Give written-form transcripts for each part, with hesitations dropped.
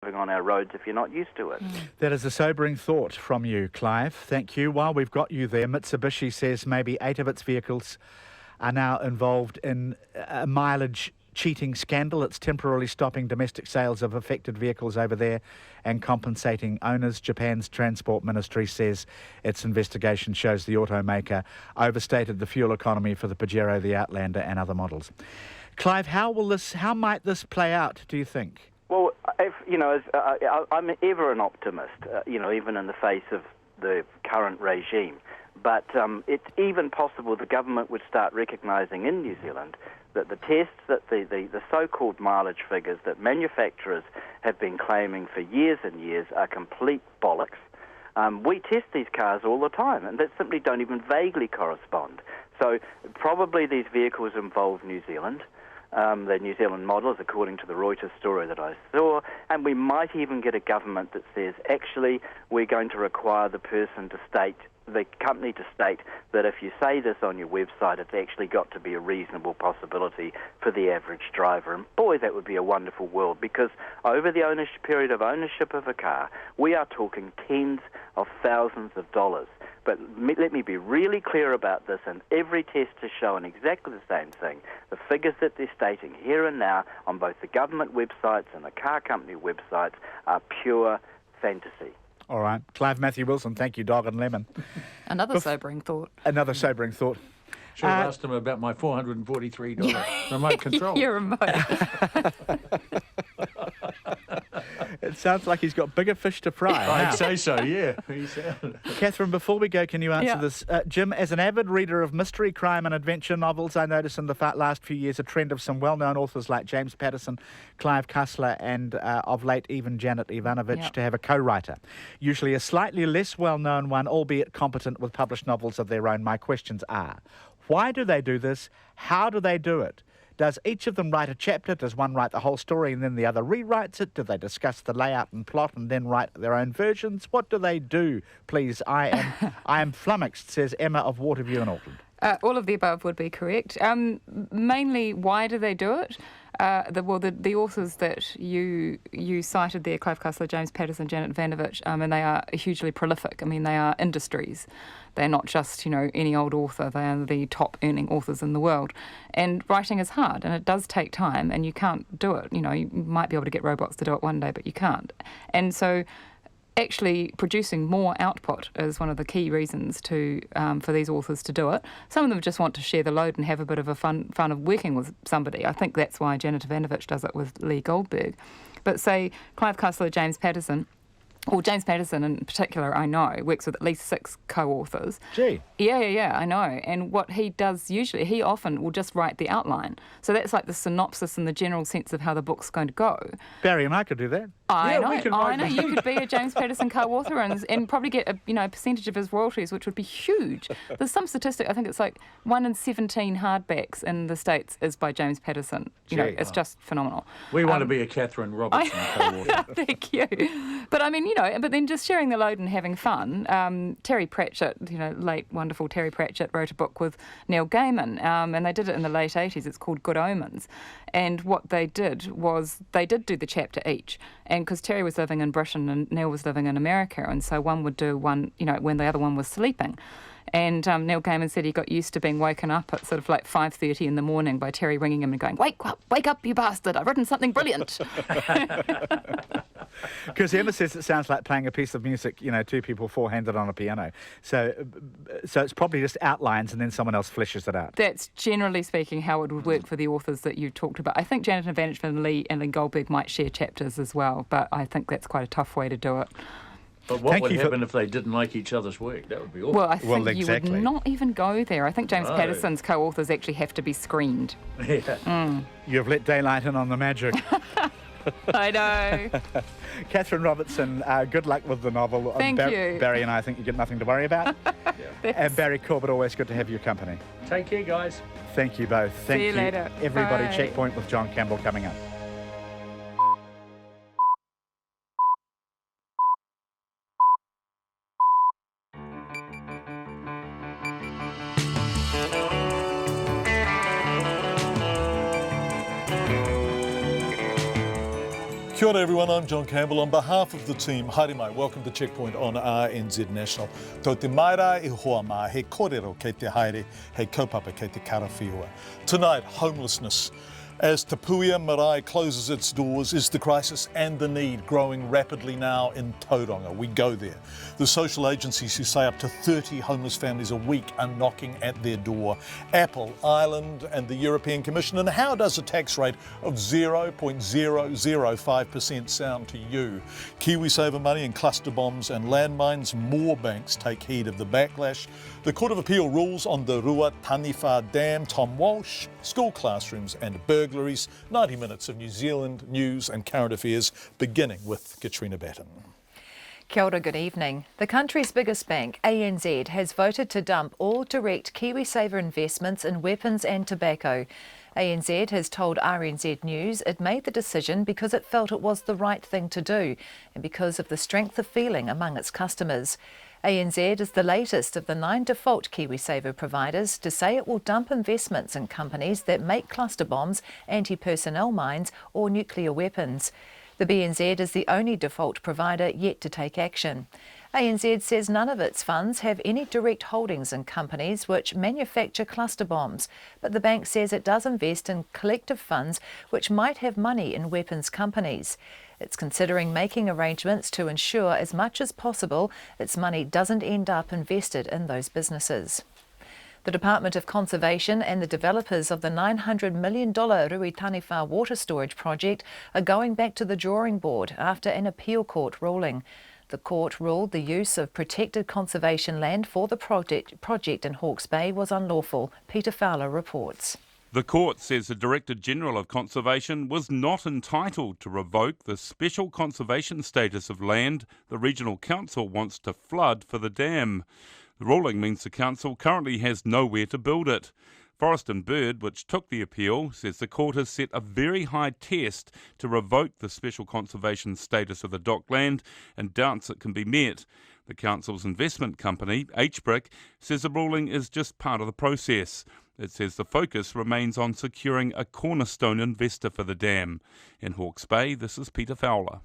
driving on our roads if you're not used to it. That is a sobering thought from you, Clive. Thank you. While we've got you there, Mitsubishi says maybe 8 of its vehicles are now involved in a mileage cheating scandal. It's temporarily stopping domestic sales of affected vehicles over there and compensating owners. Japan's Transport Ministry says its investigation shows the automaker overstated the fuel economy for the Pajero, the Outlander and other models. Clive, how might this play out, do you think? Well, I'm ever an optimist, even in the face of the current regime. But it's even possible the government would start recognising in New Zealand that the tests, that the so-called mileage figures that manufacturers have been claiming for years and years are complete bollocks. We test these cars all the time, and that simply don't even vaguely correspond. So probably these vehicles involve New Zealand. The New Zealand models, according to the Reuters story that I saw, and we might even get a government that says, actually, we're going to require the company to state that if you say this on your website, it's actually got to be a reasonable possibility for the average driver. And boy, that would be a wonderful world, because over the period of ownership of a car, we are talking tens of thousands of dollars. But let me be really clear about this, and every test has shown exactly the same thing. The figures that they're stating here and now on both the government websites and the car company websites are pure fantasy. All right. Clive Matthew Wilson, thank you, Dog and Lemon. Another sobering thought. Another sobering thought. Should have asked him about my $443 remote control. Your remote. It sounds like he's got bigger fish to fry. I'd say so, yeah. Catherine, before we go, can you answer this? Jim, as an avid reader of mystery, crime and adventure novels, I noticed in the last few years a trend of some well-known authors like James Patterson, Clive Cussler and of late even Janet Ivanovich to have a co-writer. Usually a slightly less well-known one, albeit competent with published novels of their own. My questions are, why do they do this? How do they do it? Does each of them write a chapter? Does one write the whole story and then the other rewrites it? Do they discuss the layout and plot and then write their own versions? What do they do, please? I am flummoxed, says Emma of Waterview in Auckland. All of the above would be correct. Mainly, why do they do it? The authors that you cited there, Clive Cussler, James Patterson, Janet Ivanovich, and they are hugely prolific. I mean, they are industries. They're not just, any old author. They are the top earning authors in the world. And writing is hard, and it does take time, and you can't do it. You might be able to get robots to do it one day, but you can't. And so actually producing more output is one of the key reasons for these authors to do it. Some of them just want to share the load and have a bit of a fun of working with somebody. I think that's why Janet Ivanovich does it with Lee Goldberg. But say Clive Cussler, James Patterson in particular, I know, works with at least 6 co-authors. Gee. Yeah, I know. And what he does usually, he often will just write the outline. So that's like the synopsis and the general sense of how the book's going to go. Barry and I could do that. I know. You could be a James Patterson co-author and probably get a percentage of his royalties, which would be huge. There's some statistic, I think it's like 1 in 17 hardbacks in the States is by James Patterson. It's just phenomenal. We want to be a Catherine Robertson co-author. Thank you. But I mean, but then just sharing the load and having fun. Terry Pratchett, late wonderful Terry Pratchett, wrote a book with Neil Gaiman, and they did it in the late 80s. It's called Good Omens. And what they did was they did do the chapter each. And because Terry was living in Britain and Neil was living in America, and so one would do one, when the other one was sleeping. And Neil Gaiman said he got used to being woken up at sort of like 5:30 in the morning by Terry ringing him and going, wake up, you bastard, I've written something brilliant. Because Emma says it sounds like playing a piece of music, 2 people four-handed on a piano. So it's probably just outlines and then someone else fleshes it out. That's generally speaking how it would work for the authors that you talked about. I think Janet Ivanovich and Lee Goldberg might share chapters as well, but I think that's quite a tough way to do it. But what would happen if they didn't like each other's work? That would be awful. Well, I think you would not even go there. I think James Patterson's co-authors actually have to be screened. Yeah. You've let daylight in on the magic. I know. Catherine Robertson, good luck with the novel. Thank you. Barry and I think you get nothing to worry about. And Barry Corbett, always good to have your company. Take care, guys. Thank you both. See you later. Everybody, Bye. Checkpoint with John Campbell coming up. Kia ora everyone, I'm John Campbell. On behalf of the team, haere mai, welcome to Checkpoint on RNZ National. Tau te maira I hoa mā, he kōrero kei te haere, he kaupapa kei te karawhiua. Tonight, homelessness. As Te Puia Marae closes its doors, is the crisis and the need growing rapidly now in Tauranga? We go there. The social agencies who say up to 30 homeless families a week are knocking at their door. Apple, Ireland and the European Commission. And how does a tax rate of 0.005% sound to you? KiwiSaver money and cluster bombs and landmines. More banks take heed of the backlash. The Court of Appeal rules on the Rua Taniwha Dam. Tom Walsh, school classrooms and burglaries. 90 minutes of New Zealand news and current affairs, beginning with Katrina Batten. Kia ora, good evening. The country's biggest bank, ANZ, has voted to dump all direct KiwiSaver investments in weapons and tobacco. ANZ has told RNZ News it made the decision because it felt it was the right thing to do and because of the strength of feeling among its customers. ANZ is the latest of the 9 default KiwiSaver providers to say it will dump investments in companies that make cluster bombs, anti-personnel mines or nuclear weapons. The BNZ is the only default provider yet to take action. ANZ says none of its funds have any direct holdings in companies which manufacture cluster bombs, but the bank says it does invest in collective funds which might have money in weapons companies. It's considering making arrangements to ensure as much as possible its money doesn't end up invested in those businesses. The Department of Conservation and the developers of the $900 million Rui Taniwha water storage project are going back to the drawing board after an appeal court ruling. The court ruled the use of protected conservation land for the project in Hawke's Bay was unlawful. Peter Fowler reports. The court says the Director General of Conservation was not entitled to revoke the special conservation status of land the Regional Council wants to flood for the dam. The ruling means the council currently has nowhere to build it. Forest and Bird, which took the appeal, says the court has set a very high test to revoke the special conservation status of the dockland and doubts it can be met. The council's investment company, HBRIC, says the ruling is just part of the process. It says the focus remains on securing a cornerstone investor for the dam. In Hawke's Bay, this is Peter Fowler.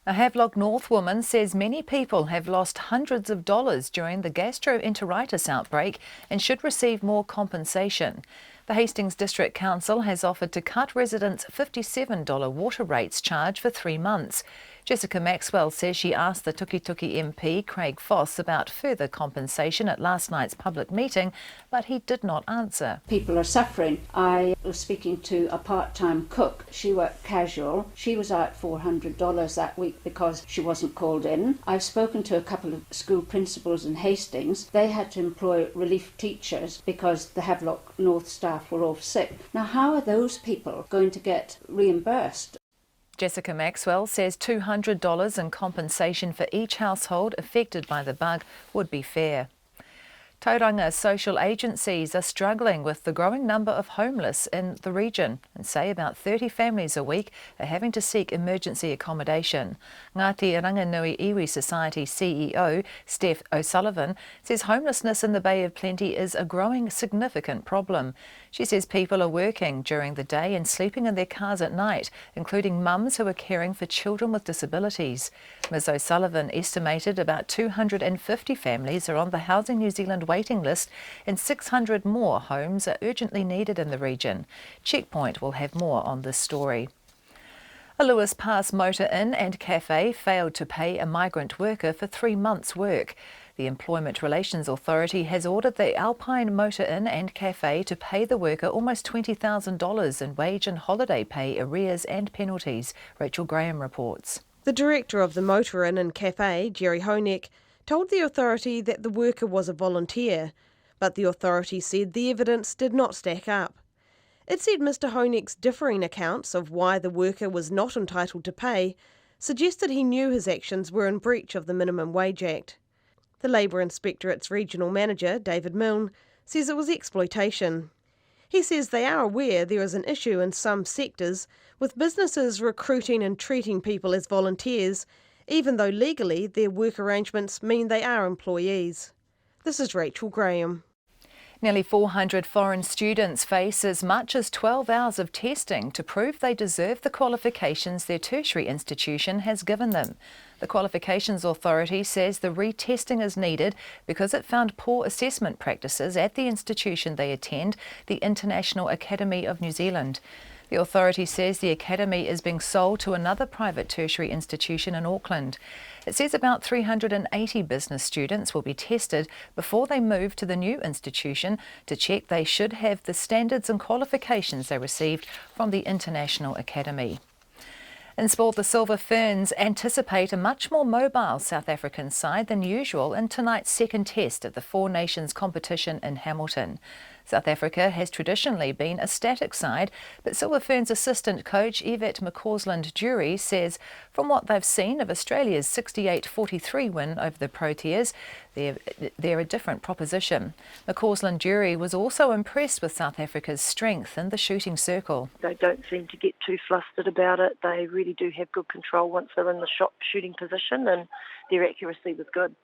A Havelock North woman says many people have lost hundreds of dollars during the gastroenteritis outbreak and should receive more compensation. The Hastings District Council has offered to cut residents' $57 water rates charge for 3 months. Jessica Maxwell says she asked the Tukituki MP, Craig Foss, about further compensation at last night's public meeting, but he did not answer. People are suffering. I was speaking to a part-time cook. She worked casual. She was out $400 that week because she wasn't called in. I've spoken to a couple of school principals in Hastings. They had to employ relief teachers because the Havelock North staff were off sick. Now, how are those people going to get reimbursed? Jessica Maxwell says $200 in compensation for each household affected by the bug would be fair. Tauranga social agencies are struggling with the growing number of homeless in the region and say about 30 families a week are having to seek emergency accommodation. Ngāti Ranginui Iwi Society CEO STEPH O'Sullivan says homelessness in the Bay of Plenty is a growing significant problem. She says people are working during the day and sleeping in their cars at night, including mums who are caring for children with disabilities. Ms O'Sullivan estimated about 250 families are on the Housing New Zealand waiting list and 600 more homes are urgently needed in the region. Checkpoint will have more on this story. A Lewis Pass Motor Inn and Cafe failed to pay a migrant worker for 3 months' work. The Employment Relations Authority has ordered the Alpine Motor Inn and Cafe to pay the worker almost $20,000 in wage and holiday pay arrears and penalties. Rachel Graham reports. The director of the Motor Inn and Cafe, Jerry Honeck, told the authority that the worker was a volunteer, but the authority said the evidence did not stack up. It said Mr Honeck's differing accounts of why the worker was not entitled to pay suggested he knew his actions were in breach of the Minimum Wage Act. The Labour Inspectorate's regional manager, David Milne, says it was exploitation. He says they are aware there is an issue in some sectors with businesses recruiting and treating people as volunteers, even though legally their work arrangements mean they are employees. This is Rachel Graham. Nearly 400 foreign students face as much as 12 hours of testing to prove they deserve the qualifications their tertiary institution has given them. The Qualifications Authority says the retesting is needed because it found poor assessment practices at the institution they attend, the International Academy of New Zealand. The authority says the academy is being sold to another private tertiary institution in Auckland. It says about 380 business students will be tested before they move to the new institution to check they should have the standards and qualifications they received from the International Academy. In sport, the Silver Ferns anticipate a much more mobile South African side than usual in tonight's second test of the Four Nations competition in Hamilton. South Africa has traditionally been a static side, but Silver Ferns assistant coach Yvette McCausland-Durie says from what they've seen of Australia's 68-43 win over the Proteas, they're a different proposition. McCausland-Durie was also impressed with South Africa's strength in the shooting circle. They don't seem to get too flustered about it. They really do have good control once they're in the shooting position, and their accuracy was good.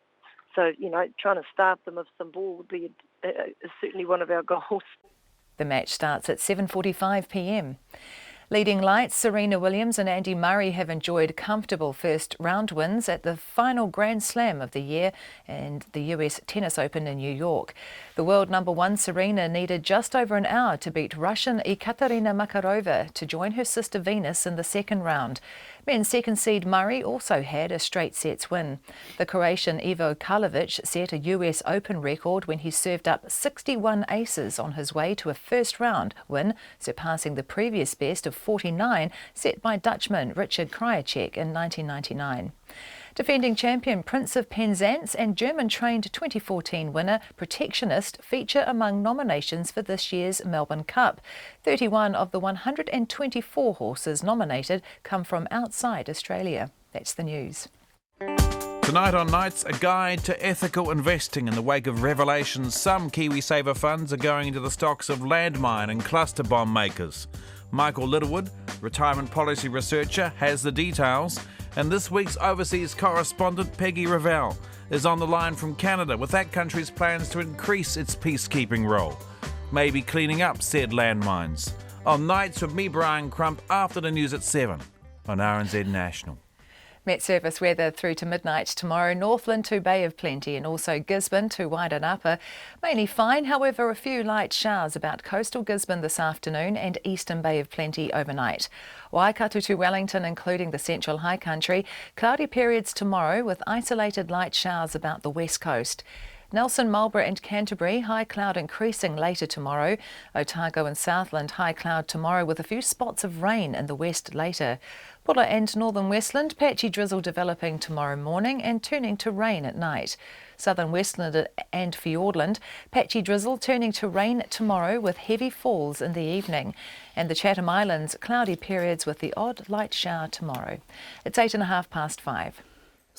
So, trying to starve them of some ball would be is certainly one of our goals. The match starts at 7:45 p.m. Leading lights Serena Williams and Andy Murray have enjoyed comfortable first round wins at the final Grand Slam of the year and the US Tennis Open in New York. The world number one Serena needed just over an hour to beat Russian Ekaterina Makarova to join her sister Venus in the second round. Men's second seed Murray also had a straight sets win. The Croatian Ivo Karlovic set a US Open record when he served up 61 aces on his way to a first round win, surpassing the previous best of 49 set by Dutchman Richard Krajicek in 1999. Defending champion Prince of Penzance and German-trained 2014 winner Protectionist feature among nominations for this year's Melbourne Cup. 31 of the 124 horses nominated come from outside Australia. That's the news. Tonight on Nights, a guide to ethical investing in the wake of revelations some KiwiSaver funds are going into the stocks of landmine and cluster bomb makers. Michael Littlewood, retirement policy researcher, has the details. And this week's overseas correspondent, Peggy Revell, is on the line from Canada with that country's plans to increase its peacekeeping role. Maybe cleaning up said landmines. On Nights with me, Brian Crump, after the news at 7 on RNZ National. Met Service weather through to midnight tomorrow. Northland to Bay of Plenty and also Gisborne to Waitanapa. Mainly fine, however, a few light showers about coastal Gisborne this afternoon and eastern Bay of Plenty overnight. Waikato to Wellington, including the central high country. Cloudy periods tomorrow with isolated light showers about the west coast. Nelson, Marlborough and Canterbury, high cloud increasing later tomorrow. Otago and Southland, high cloud tomorrow with a few spots of rain in the west later. Bulla and northern Westland, patchy drizzle developing tomorrow morning and turning to rain at night. Southern Westland and Fiordland, patchy drizzle turning to rain tomorrow with heavy falls in the evening. And the Chatham Islands, cloudy periods with the odd light shower tomorrow. It's 5:08.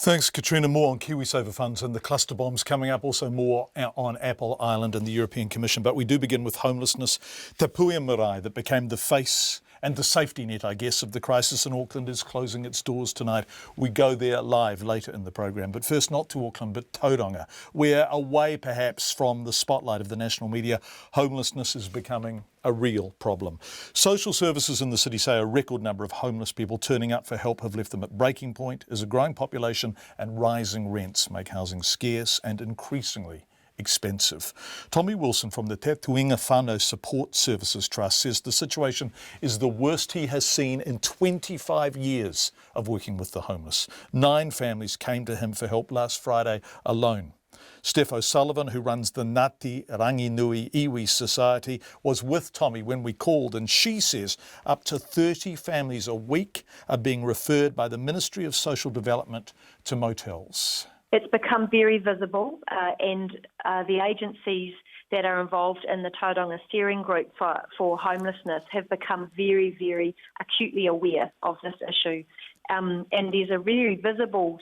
Thanks, Katrina. More on KiwiSaver funds and the cluster bombs coming up. Also more on Apple Island and the European Commission. But we do begin with homelessness. Te Puia Marae, that became the face and the safety net, I guess, of the crisis in Auckland, is closing its doors tonight. We go there live later in the programme. But first, not to Auckland, but Tauranga, where away perhaps from the spotlight of the national media, homelessness is becoming a real problem. Social services in the city say a record number of homeless people turning up for help have left them at breaking point as a growing population and rising rents make housing scarce and increasingly expensive. Tommy Wilson from the Te TUINGA WHANAU Support Services Trust says the situation is the worst he has seen in 25 years of working with the homeless. 9 families came to him for help last Friday alone. Steph O'Sullivan, who runs the Ngāti RANGINUI Iwi Society, was with Tommy when we called, and she says up to 30 families a week are being referred by the Ministry of Social Development to motels. It's become very visible and the agencies that are involved in the Tauranga steering group for homelessness have become very, very acutely aware of this issue. And there's a very visible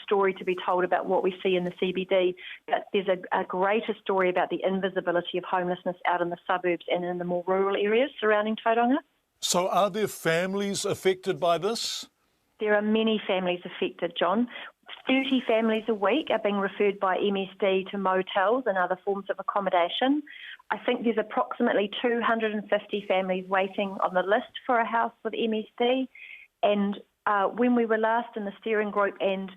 story to be told about what we see in the CBD, but there's a greater story about the invisibility of homelessness out in the suburbs and in the more rural areas surrounding Tauranga. So are there families affected by this? There are many families affected, John. 30 families a week are being referred by MSD to motels and other forms of accommodation. I think there's approximately 250 families waiting on the list for a house with MSD. And when we were last in the steering group and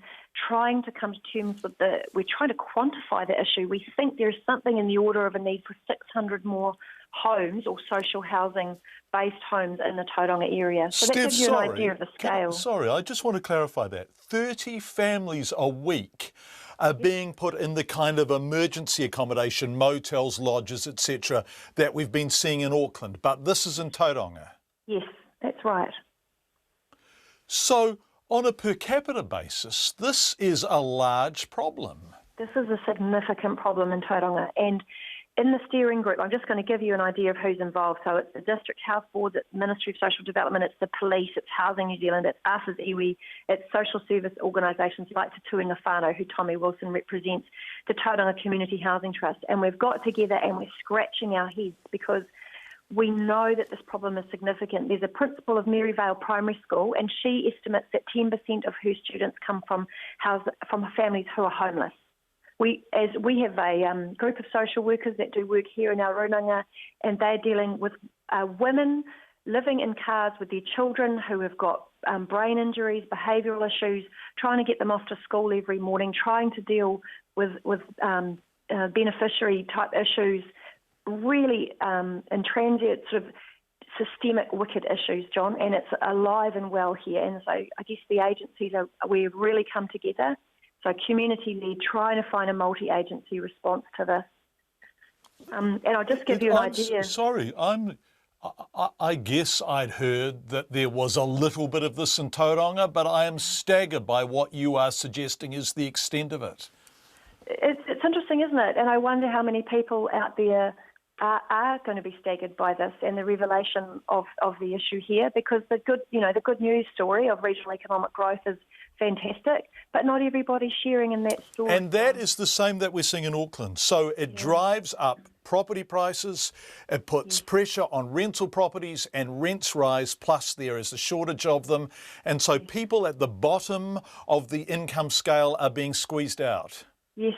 trying to come to terms with we're trying to quantify the issue, we think there's something in the order of a need for 600 more homes or social housing-based homes in the Tauranga area. So that gives you an idea of the scale. Sorry, I just want to clarify that. 30 families a week are being put in the kind of emergency accommodation, motels, lodges, etc., that we've been seeing in Auckland, but this is in Tauranga. Yes, that's right. So, on a per capita basis, this is a large problem. This is a significant problem in Tauranga. And in the steering group, I'm just going to give you an idea of who's involved. So it's the District Health Board, it's the Ministry of Social Development, it's the police, it's Housing New Zealand, it's us as iwi, it's social service organisations like the TUINGA WHANAU, who Tommy Wilson represents, the Tauranga Community Housing Trust. And we've got together and we're scratching our heads because we know that this problem is significant. There's a principal of Maryvale Primary School, and she estimates that 10% of her students come from families who are homeless. We have a group of social workers that do work here in our Runanga, and they're dealing with women living in cars with their children who have got brain injuries, behavioural issues, trying to get them off to school every morning, trying to deal with beneficiary type issues, really intransient sort of systemic wicked issues, John, and it's alive and well here. And so I guess the agencies we've really come together. So community-led, trying to find a multi-agency response to this. And I'll just give you an idea. Sorry, I guess I'd heard that there was a little bit of this in Tauranga, but I am staggered by what you are suggesting is the extent of it. It's interesting, isn't it? And I wonder how many people out there are going to be staggered by this and the revelation of the issue here, because the good news story of regional economic growth is fantastic, but not everybody's sharing in that story. And that is the same that we're seeing in Auckland. So it drives up property prices, it puts pressure on rental properties, and rents rise, plus there is a shortage of them. And so people at the bottom of the income scale are being squeezed out. Yes.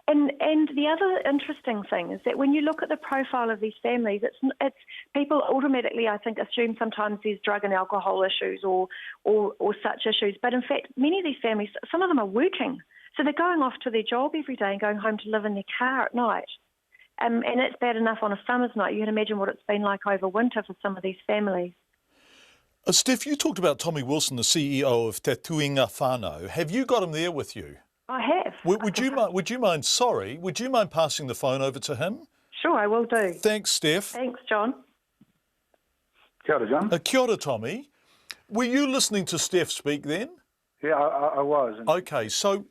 And the other interesting thing is that when you look at the profile of these families, it's people automatically, I think, assume sometimes there's drug and alcohol issues or such issues. But in fact, many of these families, some of them are working. So they're going off to their job every day and going home to live in their car at night. And it's bad enough on a summer's night. You can imagine what it's been like over winter for some of these families. Steph, you talked about Tommy Wilson, the CEO of Te TUINGA WHANAU. Have you got him there with you? I have. Would you mind passing the phone over to him? Sure, I will do. Thanks, Steph. Thanks, John. Kia ora, John. Kia ora, Tommy. Were you listening to Steph speak then? Yeah, I was. Okay, so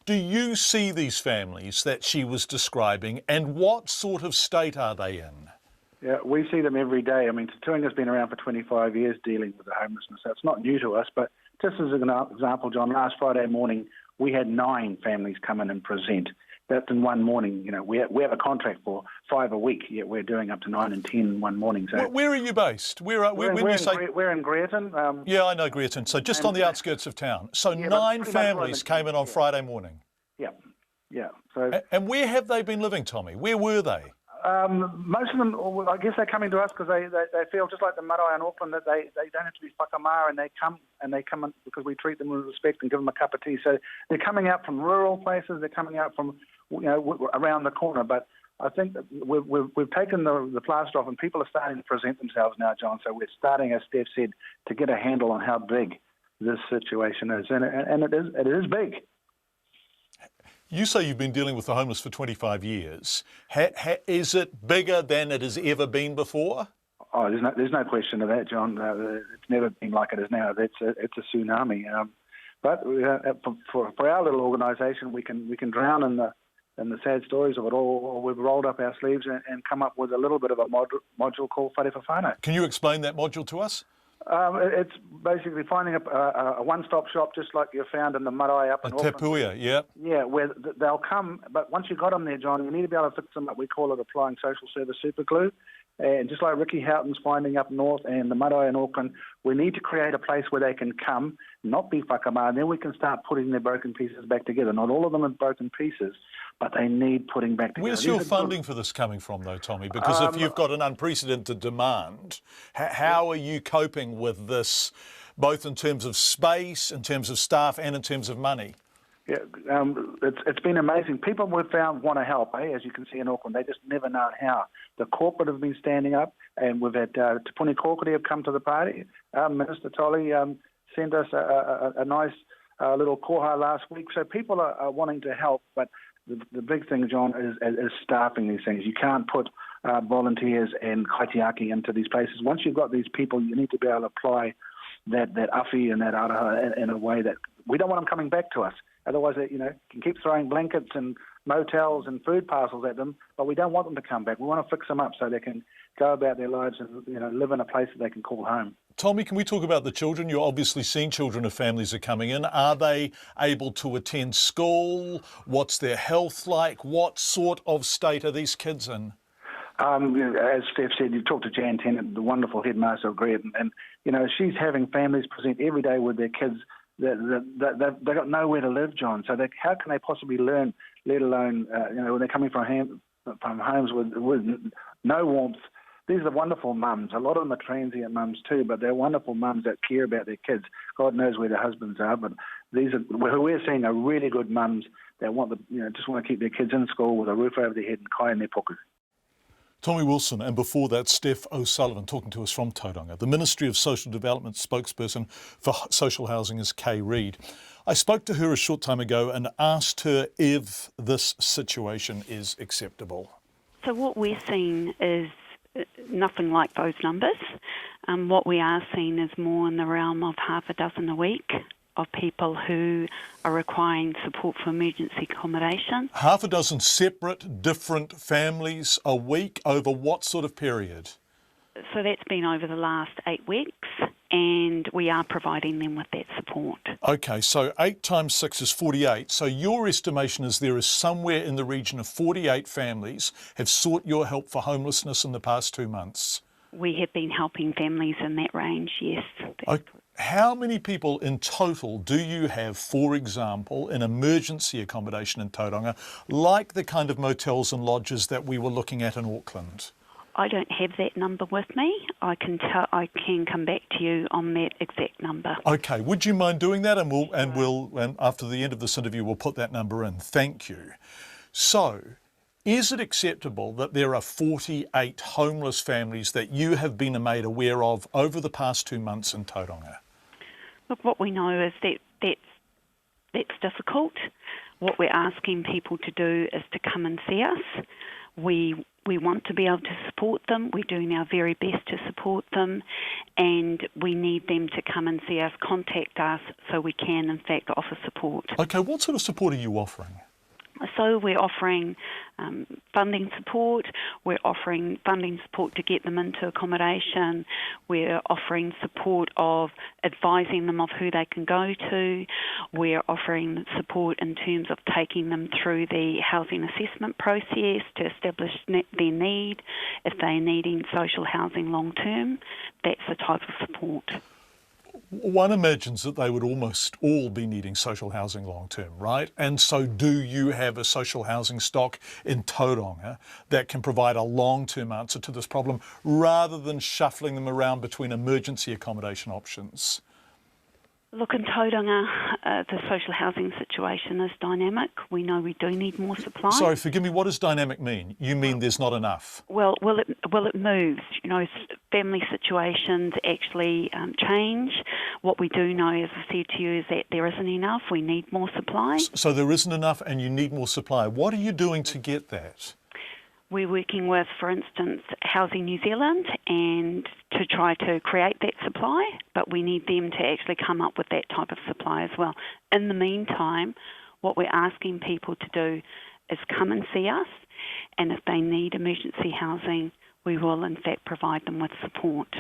do you see these families that she was describing, and what sort of state are they in? Yeah, we see them every day. I mean, TUINGA's been around for 25 years dealing with the homelessness. So it's not new to us, but just as an example, John, last Friday morning, we had 9 families come in and present. That's in one morning. You know, we have a contract for 5 a week, yet we're doing up to 9 and 10 in one morning. So where are you based? We're in Greerton. Yeah, I know Greerton. So just on the outskirts of town. So 9 families came in on Friday morning. Yeah. So and where have they been living, Tommy? Where were they? Most of them, I guess they're coming to us because they feel just like the marae in Auckland that they don't have to be whakamā, and they come in because we treat them with respect and give them a cup of tea. So they're coming out from rural places, they're coming out from around the corner. But I think that we've taken the plaster off, and people are starting to present themselves now, John. So we're starting, as Steph said, to get a handle on how big this situation is, and it is big. You say you've been dealing with the homeless for 25 years. Is it bigger than it has ever been before? Oh, there's no question of that, John. It's never been like it is now. It's a tsunami. But for our little organisation, we can drown in the sad stories of it all. Or we've rolled up our sleeves and come up with a little bit of a module called Whare for Whānau. Can you explain that module to us? It's basically finding a one-stop shop, just like you found in the marae up in Auckland. Te Puia, yeah. Yeah, where they'll come, but once you've got them there, John, you need to be able to fix them up. We call it applying social service super glue. And just like Ricky Houghton's finding up north and the marae in Auckland, we need to create a place where they can come not be whakamā, and then we can start putting their broken pieces back together. Not all of them are broken pieces, but they need putting back together. Where's your funding for this coming from, though, Tommy? Because if you've got an unprecedented demand, how are you coping with this, both in terms of space, in terms of staff, and in terms of money? Yeah, it's been amazing. People we've found want to help, as you can see in Auckland. They just never know how. The corporate have been standing up, and we've had Te Puni Kōkiri have come to the party. Minister Tolly sent us a nice little koha last week. So people are wanting to help, but the big thing, John, is staffing these things. You can't put volunteers and kaitiaki into these places. Once you've got these people, you need to be able to apply that awhi and that araha in a way that we don't want them coming back to us. Otherwise, you can keep throwing blankets and motels and food parcels at them, but we don't want them to come back. We want to fix them up so they can go about their lives and live in a place that they can call home. Tommy, can we talk about the children? You're obviously seeing children of families are coming in. Are they able to attend school? What's their health like? What sort of state are these kids in? As Steph said, you talked to Jan Tennant, the wonderful headmaster of Great, and she's having families present every day with their kids. They've got nowhere to live, John. So how can they possibly learn, let alone, when they're coming from homes with no warmth? These are wonderful mums. A lot of them are transient mums too, but they're wonderful mums that care about their kids. God knows where their husbands are, but who we're seeing are really good mums that just want to keep their kids in school with a roof over their head and kai in their pocket. Tommy Wilson, and before that, Steph O'Sullivan, talking to us from Tauranga. The Ministry of Social Development spokesperson for social housing is Kay Reid. I spoke to her a short time ago and asked her if this situation is acceptable. So what we're seeing is nothing like those numbers. What we are seeing is more in the realm of half a dozen a week of people who are requiring support for emergency accommodation. Half a dozen separate, different families a week over what sort of period? So that's been over the last 8 weeks, and we are providing them with that support. Okay, so 8 times 6 is 48. So your estimation is there is somewhere in the region of 48 families have sought your help for homelessness in the past 2 months? We have been helping families in that range, yes. Okay. How many people in total do you have, for example, in emergency accommodation in Tauranga, like the kind of motels and lodges that we were looking at in Auckland? I don't have that number with me. I can come back to you on that exact number. Okay, would you mind doing that? And after the end of this interview, we'll put that number in. Thank you. So, is it acceptable that there are 48 homeless families that you have been made aware of over the past 2 months in Tauranga? Look, what we know is that's difficult. What we're asking people to do is to come and see us. We want to be able to support them. We're doing our very best to support them, and we need them to come and see us, contact us, so we can, in fact, offer support. Okay, what sort of support are you offering? So we're offering funding support, we're offering funding support to get them into accommodation, we're offering support of advising them of who they can go to, we're offering support in terms of taking them through the housing assessment process to establish their need. If they're needing social housing long term, that's the type of support. One imagines that they would almost all be needing social housing long term, right? And so do you have a social housing stock in Tauranga that can provide a long term answer to this problem rather than shuffling them around between emergency accommodation options? Look, in Tauranga, the social housing situation is dynamic. We know we do need more supply. Sorry, forgive me, what does dynamic mean? You mean there's not enough? Well, it moves. Family situations actually change. What we do know, as I said to you, is that there isn't enough. We need more supply. So there isn't enough and you need more supply. What are you doing to get that? We're working with, for instance, Housing New Zealand and to try to create that supply, but we need them to actually come up with that type of supply as well. In the meantime, what we're asking people to do is come and see us, and if they need emergency housing, we will in fact provide them with support.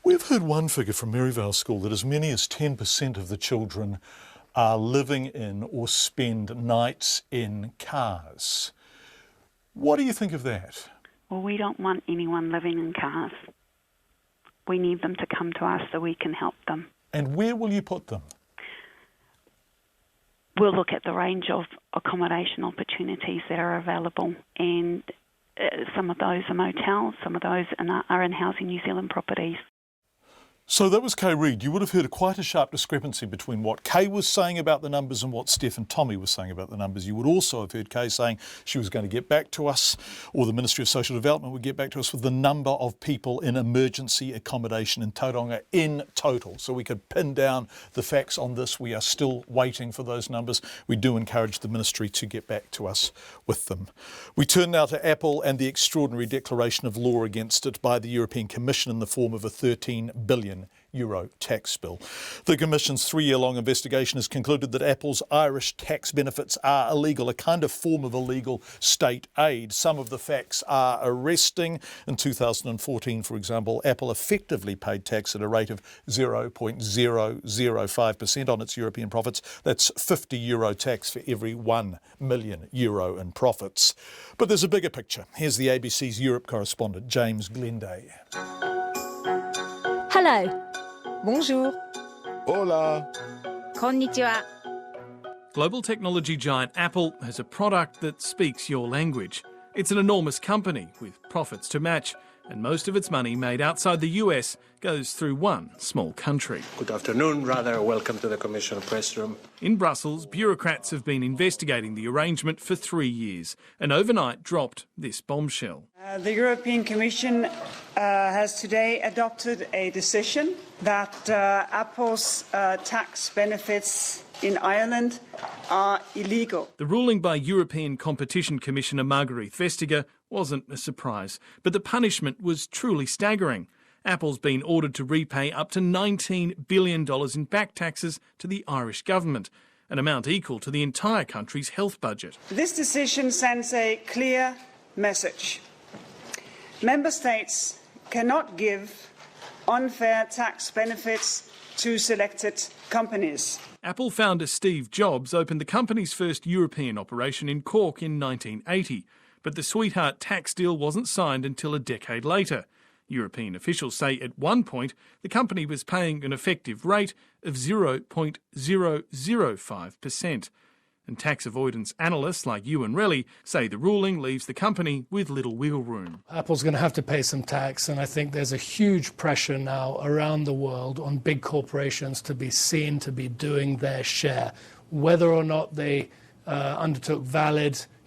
We've heard one figure from Maryvale School that as many as 10% of the children are living in or spend nights in cars. What do you think of that? Well, we don't want anyone living in cars. We need them to come to us so we can help them. And where will you put them? We'll look at the range of accommodation opportunities that are available, and some of those are motels, some of those are in Housing New Zealand properties. So that was Kay Reid. You would have heard quite a sharp discrepancy between what Kay was saying about the numbers and what Steph and Tommy was saying about the numbers. You would also have heard Kay saying she was going to get back to us, or the Ministry of Social Development would get back to us with the number of people in emergency accommodation in Tauranga in total. So we could pin down the facts on this. We are still waiting for those numbers. We do encourage the Ministry to get back to us with them. We turn now to Apple and the extraordinary declaration of law against it by the European Commission in the form of a €13 billion tax bill. The Commission's 3-year-long investigation has concluded that Apple's Irish tax benefits are illegal, a kind of form of illegal state aid. Some of the facts are arresting. In 2014, for example, Apple effectively paid tax at a rate of 0.005% on its European profits. That's €50 tax for every €1 million in profits. But there's a bigger picture. Here's the ABC's Europe correspondent, James Glenday. Hello. Bonjour. Hola. Konnichiwa. Global technology giant Apple has a product that speaks your language. It's an enormous company with profits to match, and most of its money made outside the US goes through one small country. Good afternoon, rather. Welcome to the Commission press room. In Brussels, bureaucrats have been investigating the arrangement for 3 years and overnight dropped this bombshell. The European Commission has today adopted a decision that Apple's tax benefits in Ireland are illegal. The ruling by European Competition Commissioner Margrethe Vestager wasn't a surprise, but the punishment was truly staggering. Apple's been ordered to repay up to $19 billion in back taxes to the Irish government, an amount equal to the entire country's health budget. This decision sends a clear message. Member States cannot give unfair tax benefits to selected companies. Apple founder Steve Jobs opened the company's first European operation in Cork in 1980, but the sweetheart tax deal wasn't signed until a decade later. European officials say at one point the company was paying an effective rate of 0.005%. And tax avoidance analysts like Ewan Relly say the ruling leaves the company with little wiggle room. Apple's going to have to pay some tax, and I think there's a huge pressure now around the world on big corporations to be seen to be doing their share. Whether or not they undertook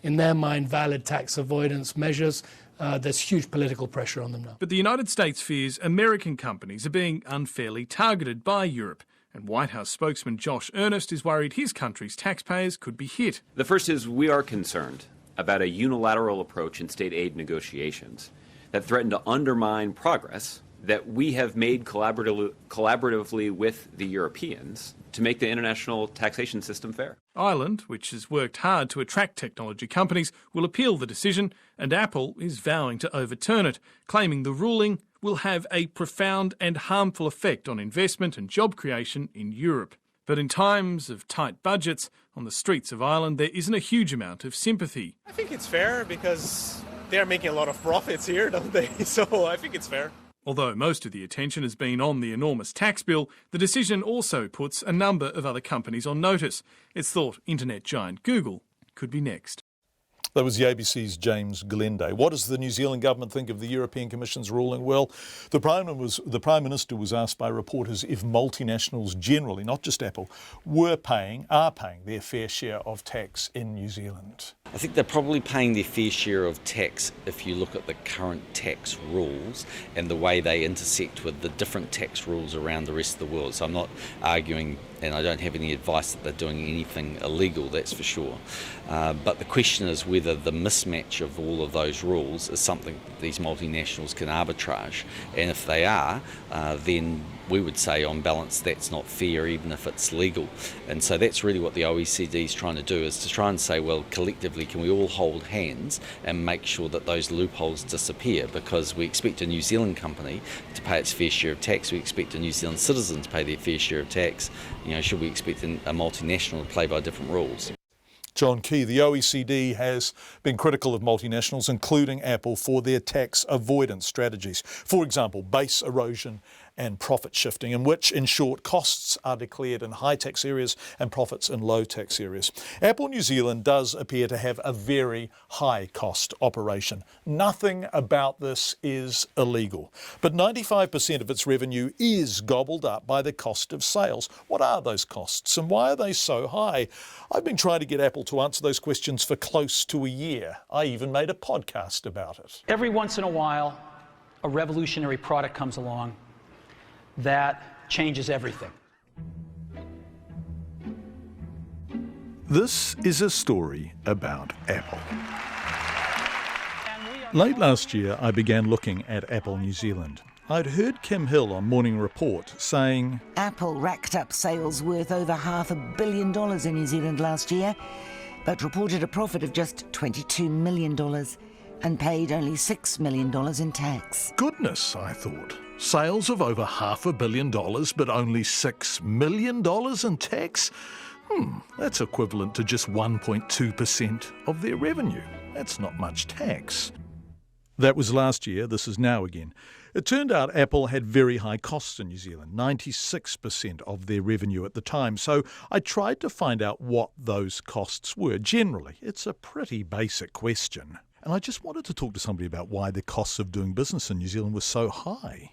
in their mind, valid tax avoidance measures, there's huge political pressure on them now. But the United States fears American companies are being unfairly targeted by Europe. And White House spokesman Josh Earnest is worried his country's taxpayers could be hit. The first is we are concerned about a unilateral approach in state aid negotiations that threaten to undermine progress that we have made collaboratively with the Europeans to make the international taxation system fair. Ireland, which has worked hard to attract technology companies, will appeal the decision, and Apple is vowing to overturn it, claiming the ruling will have a profound and harmful effect on investment and job creation in Europe. But in times of tight budgets, on the streets of Ireland there isn't a huge amount of sympathy. I think it's fair because they're making a lot of profits here, don't they? So I think it's fair. Although most of the attention has been on the enormous tax bill, the decision also puts a number of other companies on notice. It's thought internet giant Google could be next. That was the ABC's James Glenday. What does the New Zealand government think of the European Commission's ruling? Well, the Prime Minister was asked by reporters if multinationals generally, not just Apple, are paying their fair share of tax in New Zealand. I think they're probably paying their fair share of tax if you look at the current tax rules and the way they intersect with the different tax rules around the rest of the world. So I'm not arguing, and I don't have any advice that they're doing anything illegal, that's for sure. But the question is whether the mismatch of all of those rules is something that these multinationals can arbitrage. And if they are, then we would say on balance that's not fair even if it's legal. And so that's really what the OECD is trying to do, is to try and say, well, collectively can we all hold hands and make sure that those loopholes disappear, because we expect a New Zealand company to pay its fair share of tax, we expect a New Zealand citizen to pay their fair share of tax. Should we expect a multinational to play by different rules? John Key, the OECD has been critical of multinationals, including Apple, for their tax avoidance strategies. For example, base erosion and profit shifting, in which, in short, costs are declared in high tax areas and profits in low tax areas. Apple New Zealand does appear to have a very high cost operation. Nothing about this is illegal, but 95% of its revenue is gobbled up by the cost of sales. What are those costs and why are they so high? I've been trying to get Apple to answer those questions for close to a year. I even made a podcast about it. Every once in a while, a revolutionary product comes along that changes everything. This is a story about Apple. Late last year, I began looking at Apple New Zealand. I'd heard Kim Hill on Morning Report saying, Apple racked up sales worth over $500 million in New Zealand last year, but reported a profit of just $22 million and paid only $6 million in tax. Goodness, I thought. Sales of over $500 million, but only $6 million in tax? That's equivalent to just 1.2% of their revenue. That's not much tax. That was last year, this is now again. It turned out Apple had very high costs in New Zealand, 96% of their revenue at the time. So I tried to find out what those costs were. Generally, it's a pretty basic question. And I just wanted to talk to somebody about why the costs of doing business in New Zealand were so high.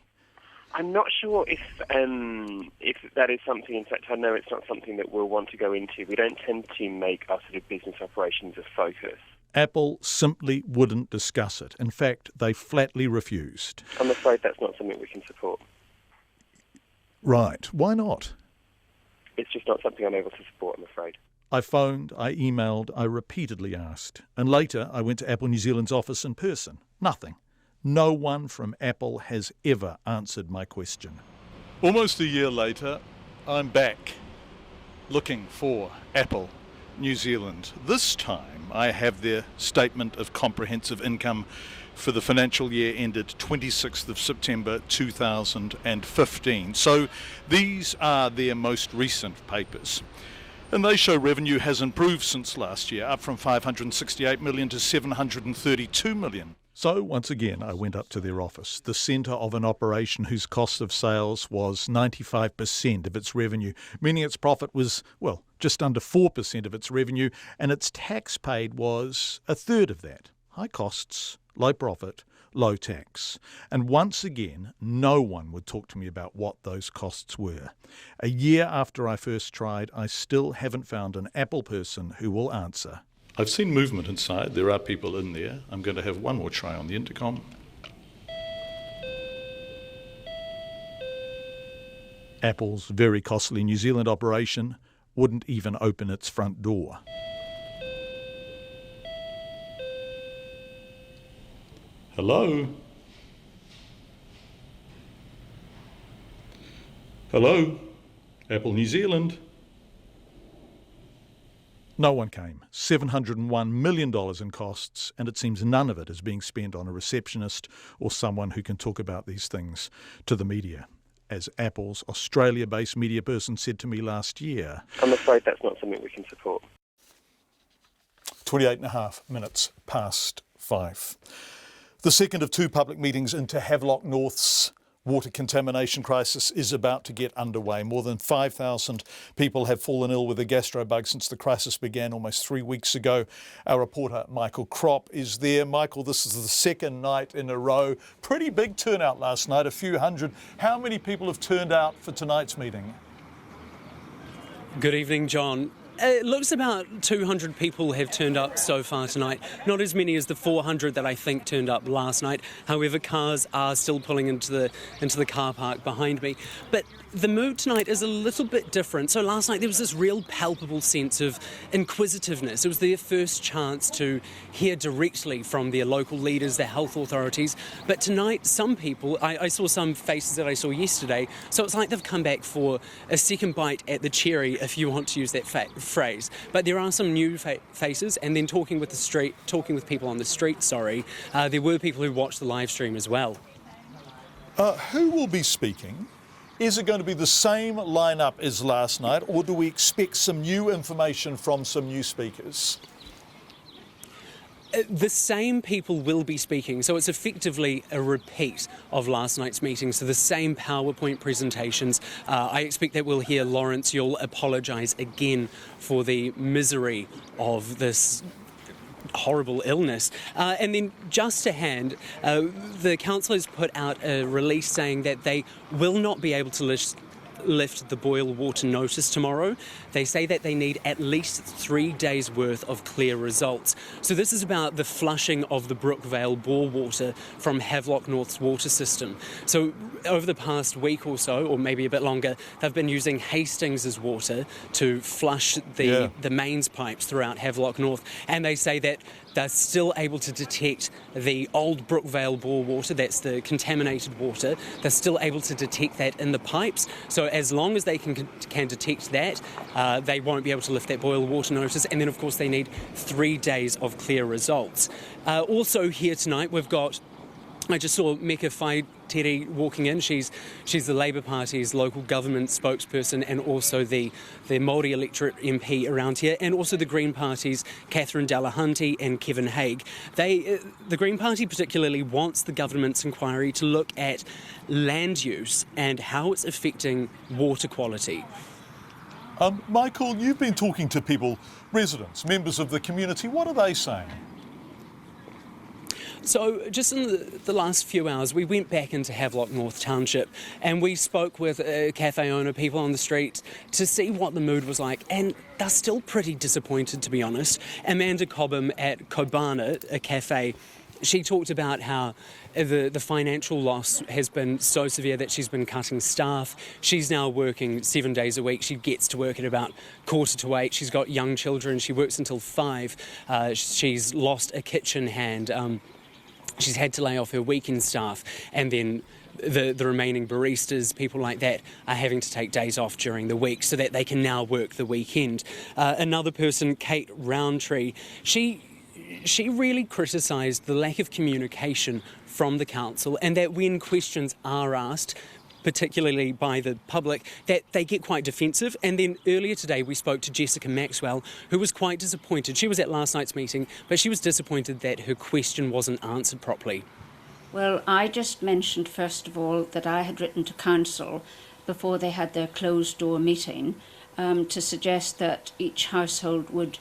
I'm not sure if that is something, in fact I know it's not something that we'll want to go into. We don't tend to make our sort of business operations a focus. Apple simply wouldn't discuss it. In fact, they flatly refused. I'm afraid that's not something we can support. Right. Why not? It's just not something I'm able to support, I'm afraid. I phoned, I emailed, I repeatedly asked. And later I went to Apple New Zealand's office in person. Nothing. No one from Apple has ever answered my question. Almost a year later, I'm back looking for Apple New Zealand. This time I have their Statement of Comprehensive Income for the financial year ended 26th of September 2015. So these are their most recent papers. And they show revenue has improved since last year, up from 568 million to 732 million. So once again, I went up to their office, the centre of an operation whose cost of sales was 95% of its revenue, meaning its profit was, well, just under 4% of its revenue, and its tax paid was a third of that. High costs, low profit, low tax. And once again, no one would talk to me about what those costs were. A year after I first tried, I still haven't found an Apple person who will answer. I've seen movement inside. There are people in there. I'm going to have one more try on the intercom. Apple's very costly New Zealand operation wouldn't even open its front door. Hello? Hello? Apple New Zealand? No one came. $701 million in costs, and it seems none of it is being spent on a receptionist or someone who can talk about these things to the media. As Apple's Australia-based media person said to me last year, I'm afraid that's not something we can support. 28.5 past 5. The second of two public meetings into Havelock North's water contamination crisis is about to get underway. More than 5,000 people have fallen ill with the gastrobug since the crisis began almost 3 weeks ago. Our reporter Michael Kropp is there. Michael, this is the second night in a row. Pretty big turnout last night, a few hundred. How many people have turned out for tonight's meeting? Good evening, John. It looks about 200 people have turned up so far tonight. Not as many as the 400 that I think turned up last night. However, cars are still pulling into the car park behind me. But the mood tonight is a little bit different. So last night there was this real palpable sense of inquisitiveness. It was their first chance to hear directly from their local leaders, their health authorities. But tonight, some people, I saw some faces that I saw yesterday, so it's like they've come back for a second bite at the cherry, if you want to use that phrase. But there are some new faces, and then talking with people on the street, there were people who watched the live stream as well. Who will be speaking? Is it going to be the same lineup as last night, or do we expect some new information from some new speakers? The same people will be speaking, so it's effectively a repeat of last night's meeting, so the same PowerPoint presentations. I expect that we'll hear Lawrence Yuill apologise again for the misery of this horrible illness. And then just to hand, the council has put out a release saying that they will not be able to lift the boil water notice tomorrow. They say that they need at least 3 days worth of clear results. So this is about the flushing of the Brookvale bore water from Havelock North's water system. So over the past week or so, or maybe a bit longer, they've been using Hastings' water to flush the mains pipes throughout Havelock North. And they say that they're still able to detect the old Brookvale bore water, that's the contaminated water. They're still able to detect that in the pipes. So as long as they can detect that, they won't be able to lift that boil water notice. And then, of course, they need 3 days of clear results. Also here tonight, we've got, I just saw Meka Whaitere walking in. She's the Labour Party's local government spokesperson and also the Māori electorate MP around here, and also the Green Party's Catherine Delahunty and Kevin Haig. The Green Party particularly wants the government's inquiry to look at land use and how it's affecting water quality. Michael, you've been talking to people, residents, members of the community. What are they saying? So just in the last few hours, we went back into Havelock North Township and we spoke with cafe owner, people on the street, to see what the mood was like, and they're still pretty disappointed, to be honest. Amanda Cobham at Kobana, a cafe, she talked about how the financial loss has been so severe that she's been cutting staff. She's now working 7 days a week. She gets to work at about 7:45. She's got young children. She works until 5. She's lost a kitchen hand. She's had to lay off her weekend staff, and then the remaining baristas, people like that, are having to take days off during the week so that they can now work the weekend. Another person, Kate Roundtree, she really criticised the lack of communication from the council, and that when questions are asked, particularly by the public, that they get quite defensive. And then earlier today we spoke to Jessica Maxwell, who was quite disappointed. She was at last night's meeting, but she was disappointed that her question wasn't answered properly. Well, I just mentioned, first of all, that I had written to council before they had their closed-door meeting to suggest that each household would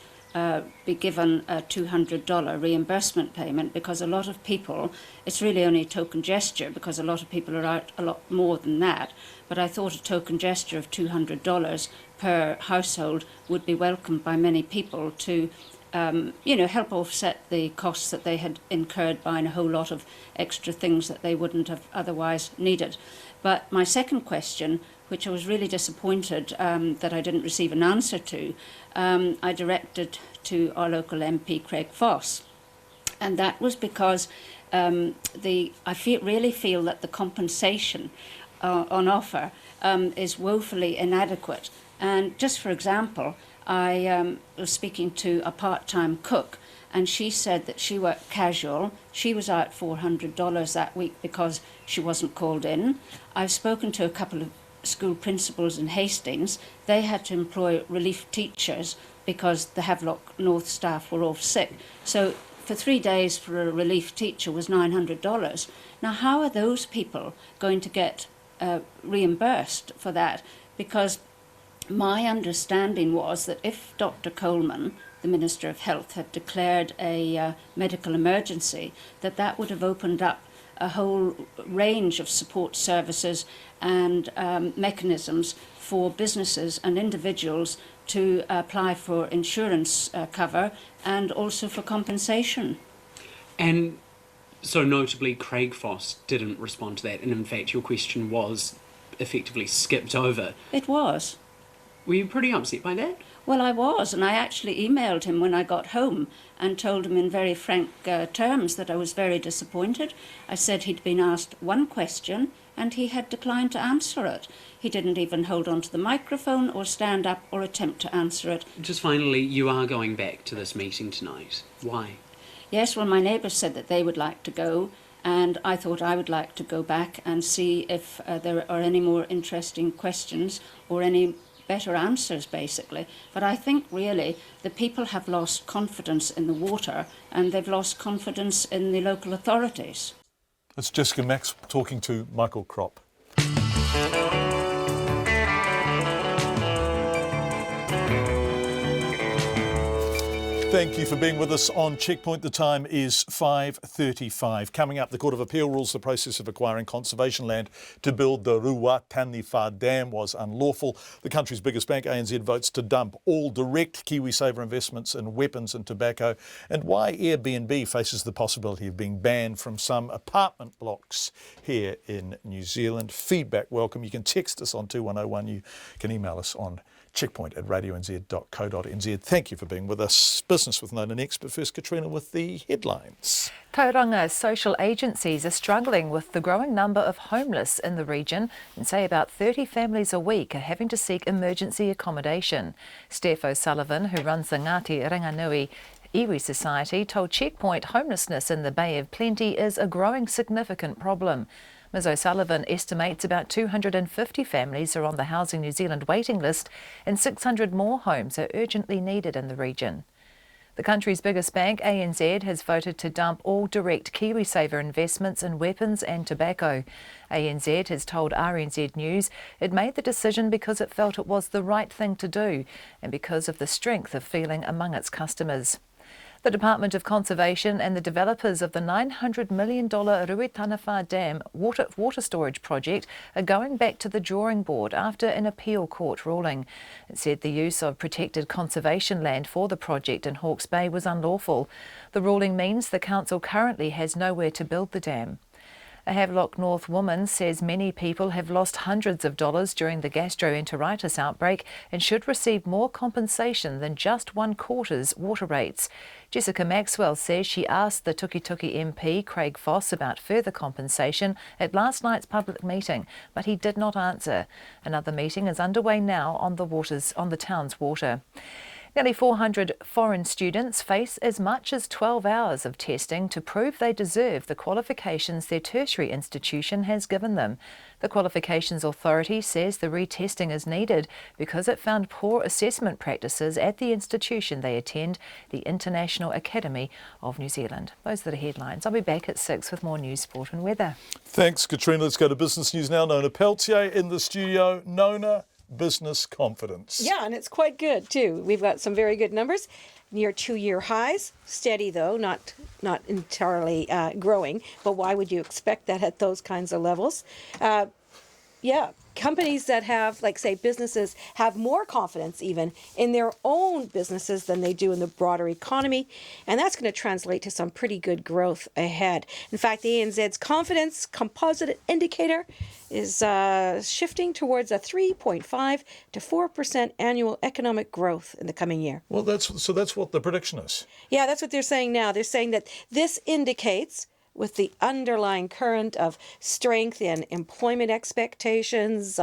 be given a $200 reimbursement payment, because a lot of people, it's really only a token gesture because a lot of people are out a lot more than that, but I thought a token gesture of $200 per household would be welcomed by many people to help offset the costs that they had incurred buying a whole lot of extra things that they wouldn't have otherwise needed. But my second question, which I was really disappointed that I didn't receive an answer to, I directed to our local MP, Craig Foss. And that was because I really feel that the compensation on offer is woefully inadequate. And just for example, I was speaking to a part-time cook, and she said that she worked casual. She was out $400 that week because she wasn't called in. I've spoken to a couple of school principals in Hastings. They had to employ relief teachers because the Havelock North staff were off sick. So for 3 days for a relief teacher was $900. Now, how are those people going to get reimbursed for that? Because my understanding was that if Dr. Coleman, the Minister of Health, had declared a medical emergency, that would have opened up a whole range of support services and mechanisms for businesses and individuals to apply for insurance cover and also for compensation. And so notably, Craig Foss didn't respond to that, and in fact your question was effectively skipped over. It was. Were you pretty upset by that? Well, I was, and I actually emailed him when I got home and told him in very frank terms that I was very disappointed. I said he'd been asked one question and he had declined to answer it. He didn't even hold on to the microphone or stand up or attempt to answer it. Just finally, you are going back to this meeting tonight. Why? Yes, well, my neighbours said that they would like to go, and I thought I would like to go back and see if there are any more interesting questions or any better answers, basically. But I think really the people have lost confidence in the water and they've lost confidence in the local authorities. It's Jessica Max talking to Michael Kropp. Thank you for being with us on Checkpoint. The time is 5:35. Coming up, the Court of Appeal rules the process of acquiring conservation land to build the Ruataniwha Dam was unlawful. The country's biggest bank, ANZ, votes to dump all direct KiwiSaver investments in weapons and tobacco, and why Airbnb faces the possibility of being banned from some apartment blocks here in New Zealand. Feedback welcome. You can text us on 2101. You can email us on checkpoint@radionz.co.nz. Thank you for being with us. Business with Nona next, but first Katrina with the headlines. Tauranga social agencies are struggling with the growing number of homeless in the region and say about 30 families a week are having to seek emergency accommodation. STEPH O'Sullivan, who runs the NGATI RANGINUI iwi Society, told Checkpoint homelessness in the Bay of Plenty is a growing significant problem. Ms O'Sullivan estimates about 250 families are on the Housing New Zealand waiting list and 600 more homes are urgently needed in the region. The country's biggest bank, ANZ, has voted to dump all direct KiwiSaver investments in weapons and tobacco. ANZ has told RNZ News it made the decision because it felt it was the right thing to do and because of the strength of feeling among its customers. The Department of Conservation and the developers of the $900 million Ruataniwha Dam water storage project are going back to the drawing board after an appeal court ruling. It said the use of protected conservation land for the project in Hawke's Bay was unlawful. The ruling means the council currently has nowhere to build the dam. A Havelock North woman says many people have lost hundreds of dollars during the gastroenteritis outbreak and should receive more compensation than just 1/4 water rates. Jessica Maxwell says she asked the Tukituki MP, Craig Foss, about further compensation at last night's public meeting, but he did not answer. Another meeting is underway now on the town's water. Nearly 400 foreign students face as much as 12 hours of testing to prove they deserve the qualifications their tertiary institution has given them. The Qualifications Authority says the retesting is needed because it found poor assessment practices at the institution they attend, the International Academy of New Zealand. Those are the headlines. I'll be back at 6 with more news, sport and weather. Thanks, Katrina. Let's go to business news now. Nona Peltier in the studio. Nona, business confidence. Yeah, and it's quite good too. We've got some very good numbers, near 2-year highs, steady though, not entirely growing. But why would you expect that at those kinds of levels? Companies that have, like say businesses, have more confidence even in their own businesses than they do in the broader economy. And that's going to translate to some pretty good growth ahead. In fact, the ANZ's confidence composite indicator is shifting towards a 3.5 to 4% annual economic growth in the coming year. Well, that's what the prediction is. Yeah, that's what they're saying now. They're saying that this indicates, with the underlying current of strength in employment expectations,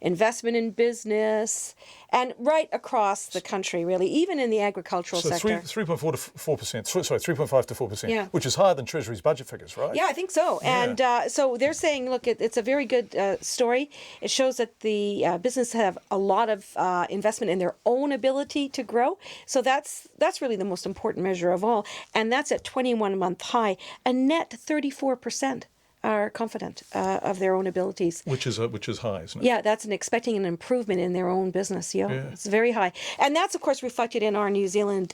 investment in business, and right across the country, really, even in the agricultural sector. 3.4 to 4%, sorry, 3.5 to 4%, which is higher than Treasury's budget figures, right? Yeah, I think so. Yeah. And so they're saying, look, it's a very good story. It shows that the business have a lot of investment in their own ability to grow. So that's really the most important measure of all. And that's at 21-month high. A net 34% are confident of their own abilities. Which is high, isn't it? Yeah, that's expecting an improvement in their own business. Yeah, it's very high. And that's, of course, reflected in our New Zealand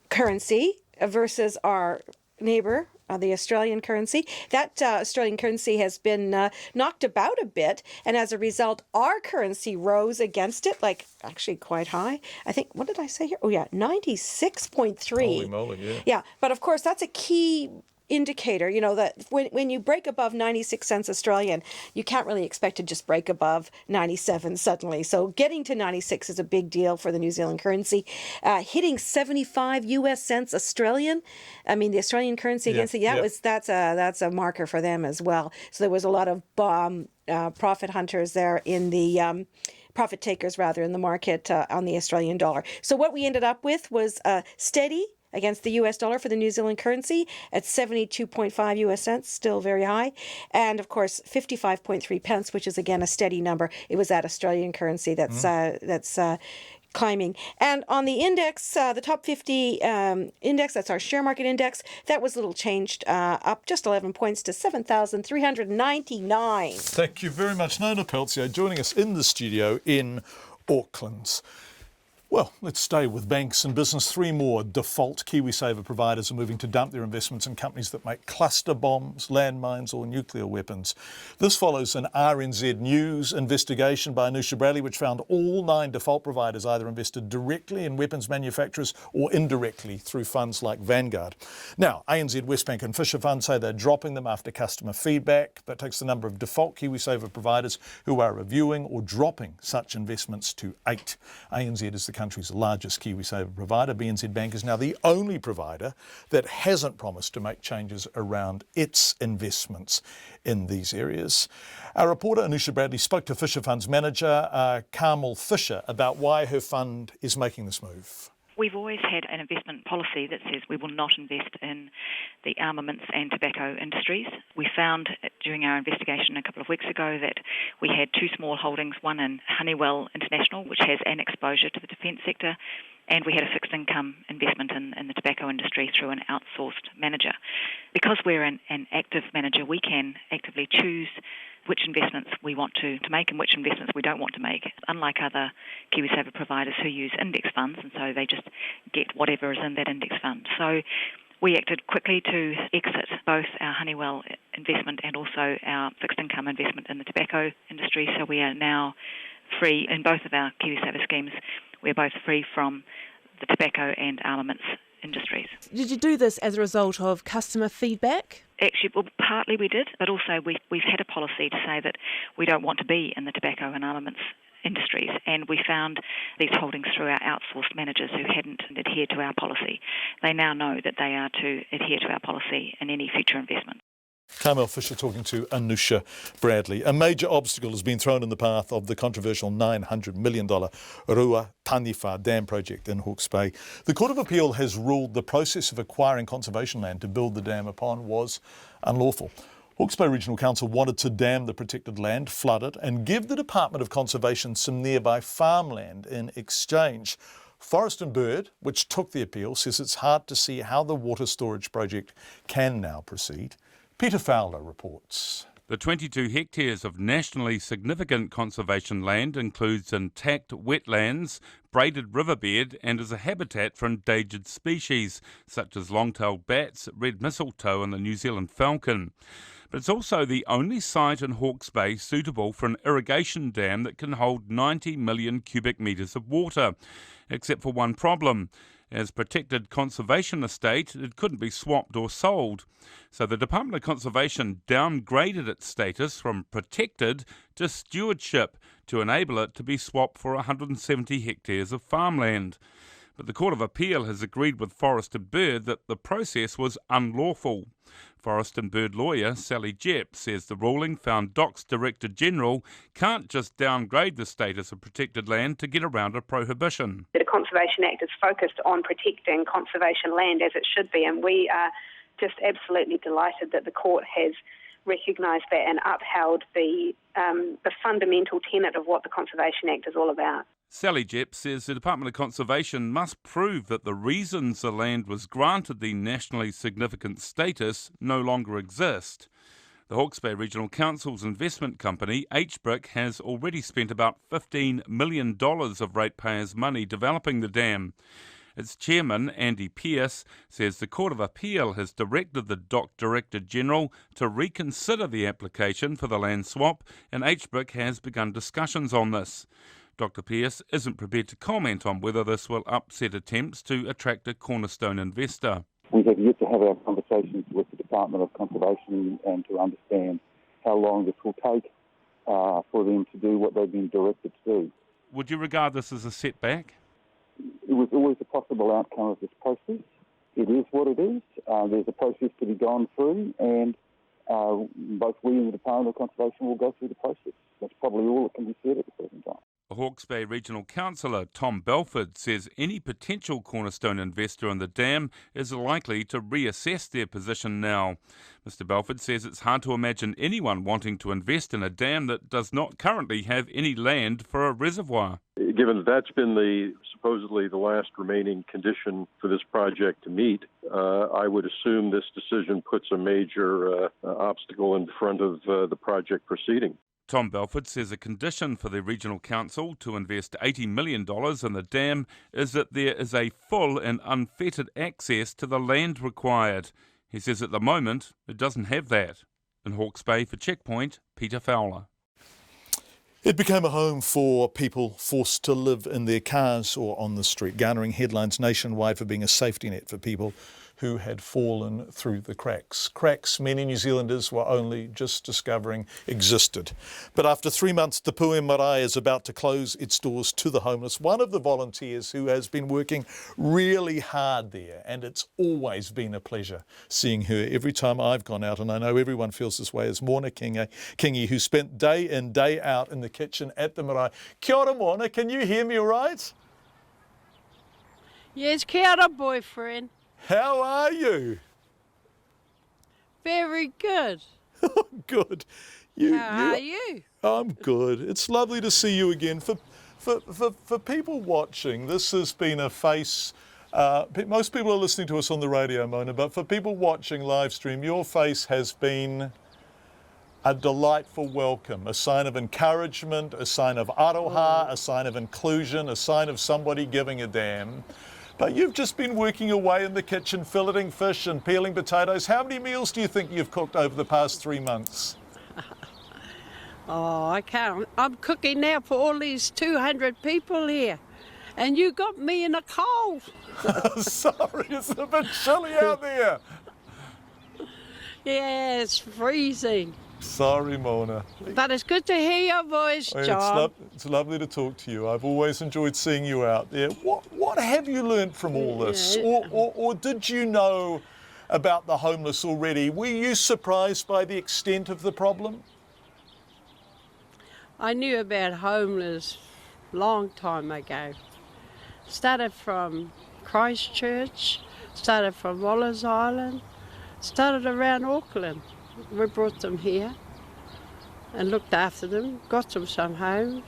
currency versus our neighbour, the Australian currency. That Australian currency has been knocked about a bit, and as a result, our currency rose against it, like actually quite high. I think, what did I say here? Oh, yeah, 96.3. Holy moly, yeah. Yeah, but of course, that's a key indicator, that when you break above 96 cents Australian, you can't really expect to just break above 97 suddenly. So getting to 96 is a big deal for the New Zealand currency. Hitting 75 US cents Australian, I mean the Australian currency against it, that's a marker for them as well. So there was a lot of profit hunters there in the profit takers rather in the market on the Australian dollar. So what we ended up with was steady against the US dollar for the New Zealand currency at 72.5 US cents, still very high. And of course, 55.3 pence, which is again a steady number. It was that Australian currency that's climbing. And on the index, the top 50 index, that's our share market index, that was a little changed, up just 11 points to 7,399. Thank you very much, Nona Peltier, joining us in the studio in Auckland. Well, let's stay with banks and business. 3 more default KiwiSaver providers are moving to dump their investments in companies that make cluster bombs, landmines or nuclear weapons. This follows an RNZ News investigation by Anusha Bradley, which found all 9 default providers either invested directly in weapons manufacturers or indirectly through funds like Vanguard. Now, ANZ, Westbank and Fisher Fund say they're dropping them after customer feedback. That takes the number of default KiwiSaver providers who are reviewing or dropping such investments to 8. ANZ is the country's largest KiwiSaver provider. BNZ Bank is now the only provider that hasn't promised to make changes around its investments in these areas. Our reporter Anusha Bradley spoke to Fisher Fund's manager, Carmel Fisher, about why her fund is making this move. We've always had an investment policy that says we will not invest in the armaments and tobacco industries. We found during our investigation a couple of weeks ago that we had 2 small holdings, one in Honeywell International, which has an exposure to the defence sector, and we had a fixed income investment in the tobacco industry through an outsourced manager. Because we're an active manager, we can actively choose which investments we want to make and which investments we don't want to make, unlike other KiwiSaver providers who use index funds, and so they just get whatever is in that index fund. So we acted quickly to exit both our Honeywell investment and also our fixed income investment in the tobacco industry, so we are now free in both of our KiwiSaver schemes. We're both free from the tobacco and armaments industries. Did you do this as a result of customer feedback? Actually, well, partly we did, but also we've had a policy to say that we don't want to be in the tobacco and armaments industries, and we found these holdings through our outsourced managers who hadn't adhered to our policy. They now know that they are to adhere to our policy in any future investment. Carmel Fisher talking to Anusha Bradley. A major obstacle has been thrown in the path of the controversial $900 million Rua Taniwha Dam project in Hawke's Bay. The Court of Appeal has ruled the process of acquiring conservation land to build the dam upon was unlawful. Hawke's Bay Regional Council wanted to dam the protected land, flood it and give the Department of Conservation some nearby farmland in exchange. Forest and Bird, which took the appeal, says it's hard to see how the water storage project can now proceed. Peter Fowler reports. The 22 hectares of nationally significant conservation land includes intact wetlands, braided riverbed and is a habitat for endangered species such as long-tailed bats, red mistletoe and the New Zealand falcon. But it's also the only site in Hawke's Bay suitable for an irrigation dam that can hold 90 million cubic metres of water, except for one problem. As protected conservation estate, it couldn't be swapped or sold. So the Department of Conservation downgraded its status from protected to stewardship to enable it to be swapped for 170 hectares of farmland. But the Court of Appeal has agreed with Forest and Bird that the process was unlawful. Forest and Bird lawyer Sally Jepp says the ruling found DOC's Director General can't just downgrade the status of protected land to get around a prohibition. The Conservation Act is focused on protecting conservation land as it should be, and we are just absolutely delighted that the court has recognised that and upheld the fundamental tenet of what the Conservation Act is all about. Sally Jepp says the Department of Conservation must prove that the reasons the land was granted the nationally significant status no longer exist. The Hawke's Bay Regional Council's investment company, HBRIC, has already spent about $15 million of ratepayers' money developing the dam. Its chairman, Andy Pearce, says the Court of Appeal has directed the DOC Director General to reconsider the application for the land swap, and HBRIC has begun discussions on this. Dr Pearce isn't prepared to comment on whether this will upset attempts to attract a cornerstone investor. We have yet to have our conversations with the Department of Conservation and to understand how long this will take for them to do what they've been directed to do. Would you regard this as a setback? It was always a possible outcome of this process. It is what it is. There's a process to be gone through, and both we and the Department of Conservation will go through the process. That's probably all that can be said at the present time. Hawke's Bay Regional Councillor Tom Belford says any potential cornerstone investor in the dam is likely to reassess their position now. Mr Belford says it's hard to imagine anyone wanting to invest in a dam that does not currently have any land for a reservoir. Given that that's been supposedly the last remaining condition for this project to meet, I would assume this decision puts a major obstacle in front of the project proceeding. Tom Belford says a condition for the Regional Council to invest $80 million in the dam is that there is a full and unfettered access to the land required. He says at the moment it doesn't have that. In Hawke's Bay for Checkpoint, Peter Fowler. It became a home for people forced to live in their cars or on the street, garnering headlines nationwide for being a safety net for people who had fallen through the cracks. Cracks many New Zealanders were only just discovering existed. But after 3 months, Te Puinga Marae is about to close its doors to the homeless. One of the volunteers who has been working really hard there, and it's always been a pleasure seeing her every time I've gone out, and I know everyone feels this way, is Mona Kingi, who spent day in, day out in the kitchen at the marae. Kia ora, Mona, can you hear me all right? Yes, kia ora, boyfriend. How are you? Very good. Good. How are you? I'm good. It's lovely to see you again. For people watching, this has been a face. Most people are listening to us on the radio, Mona, but for people watching live stream, your face has been a delightful welcome, a sign of encouragement, a sign of aroha, a sign of inclusion, a sign of somebody giving a damn. But you've just been working away in the kitchen, filleting fish and peeling potatoes. How many meals do you think you've cooked over the past 3 months? Oh, I can't. I'm cooking now for all these 200 people here. And you got me in a cold. Sorry, it's a bit chilly out there. Yeah, it's freezing. Sorry, Mona. But it's good to hear your voice, John. It's lovely to talk to you. I've always enjoyed seeing you out there. What have you learnt from all this? Or did you know about the homeless already? Were you surprised by the extent of the problem? I knew about homeless a long time ago. Started from Christchurch, started from Wallis Island, started around Auckland. We brought them here and looked after them, got them some homes,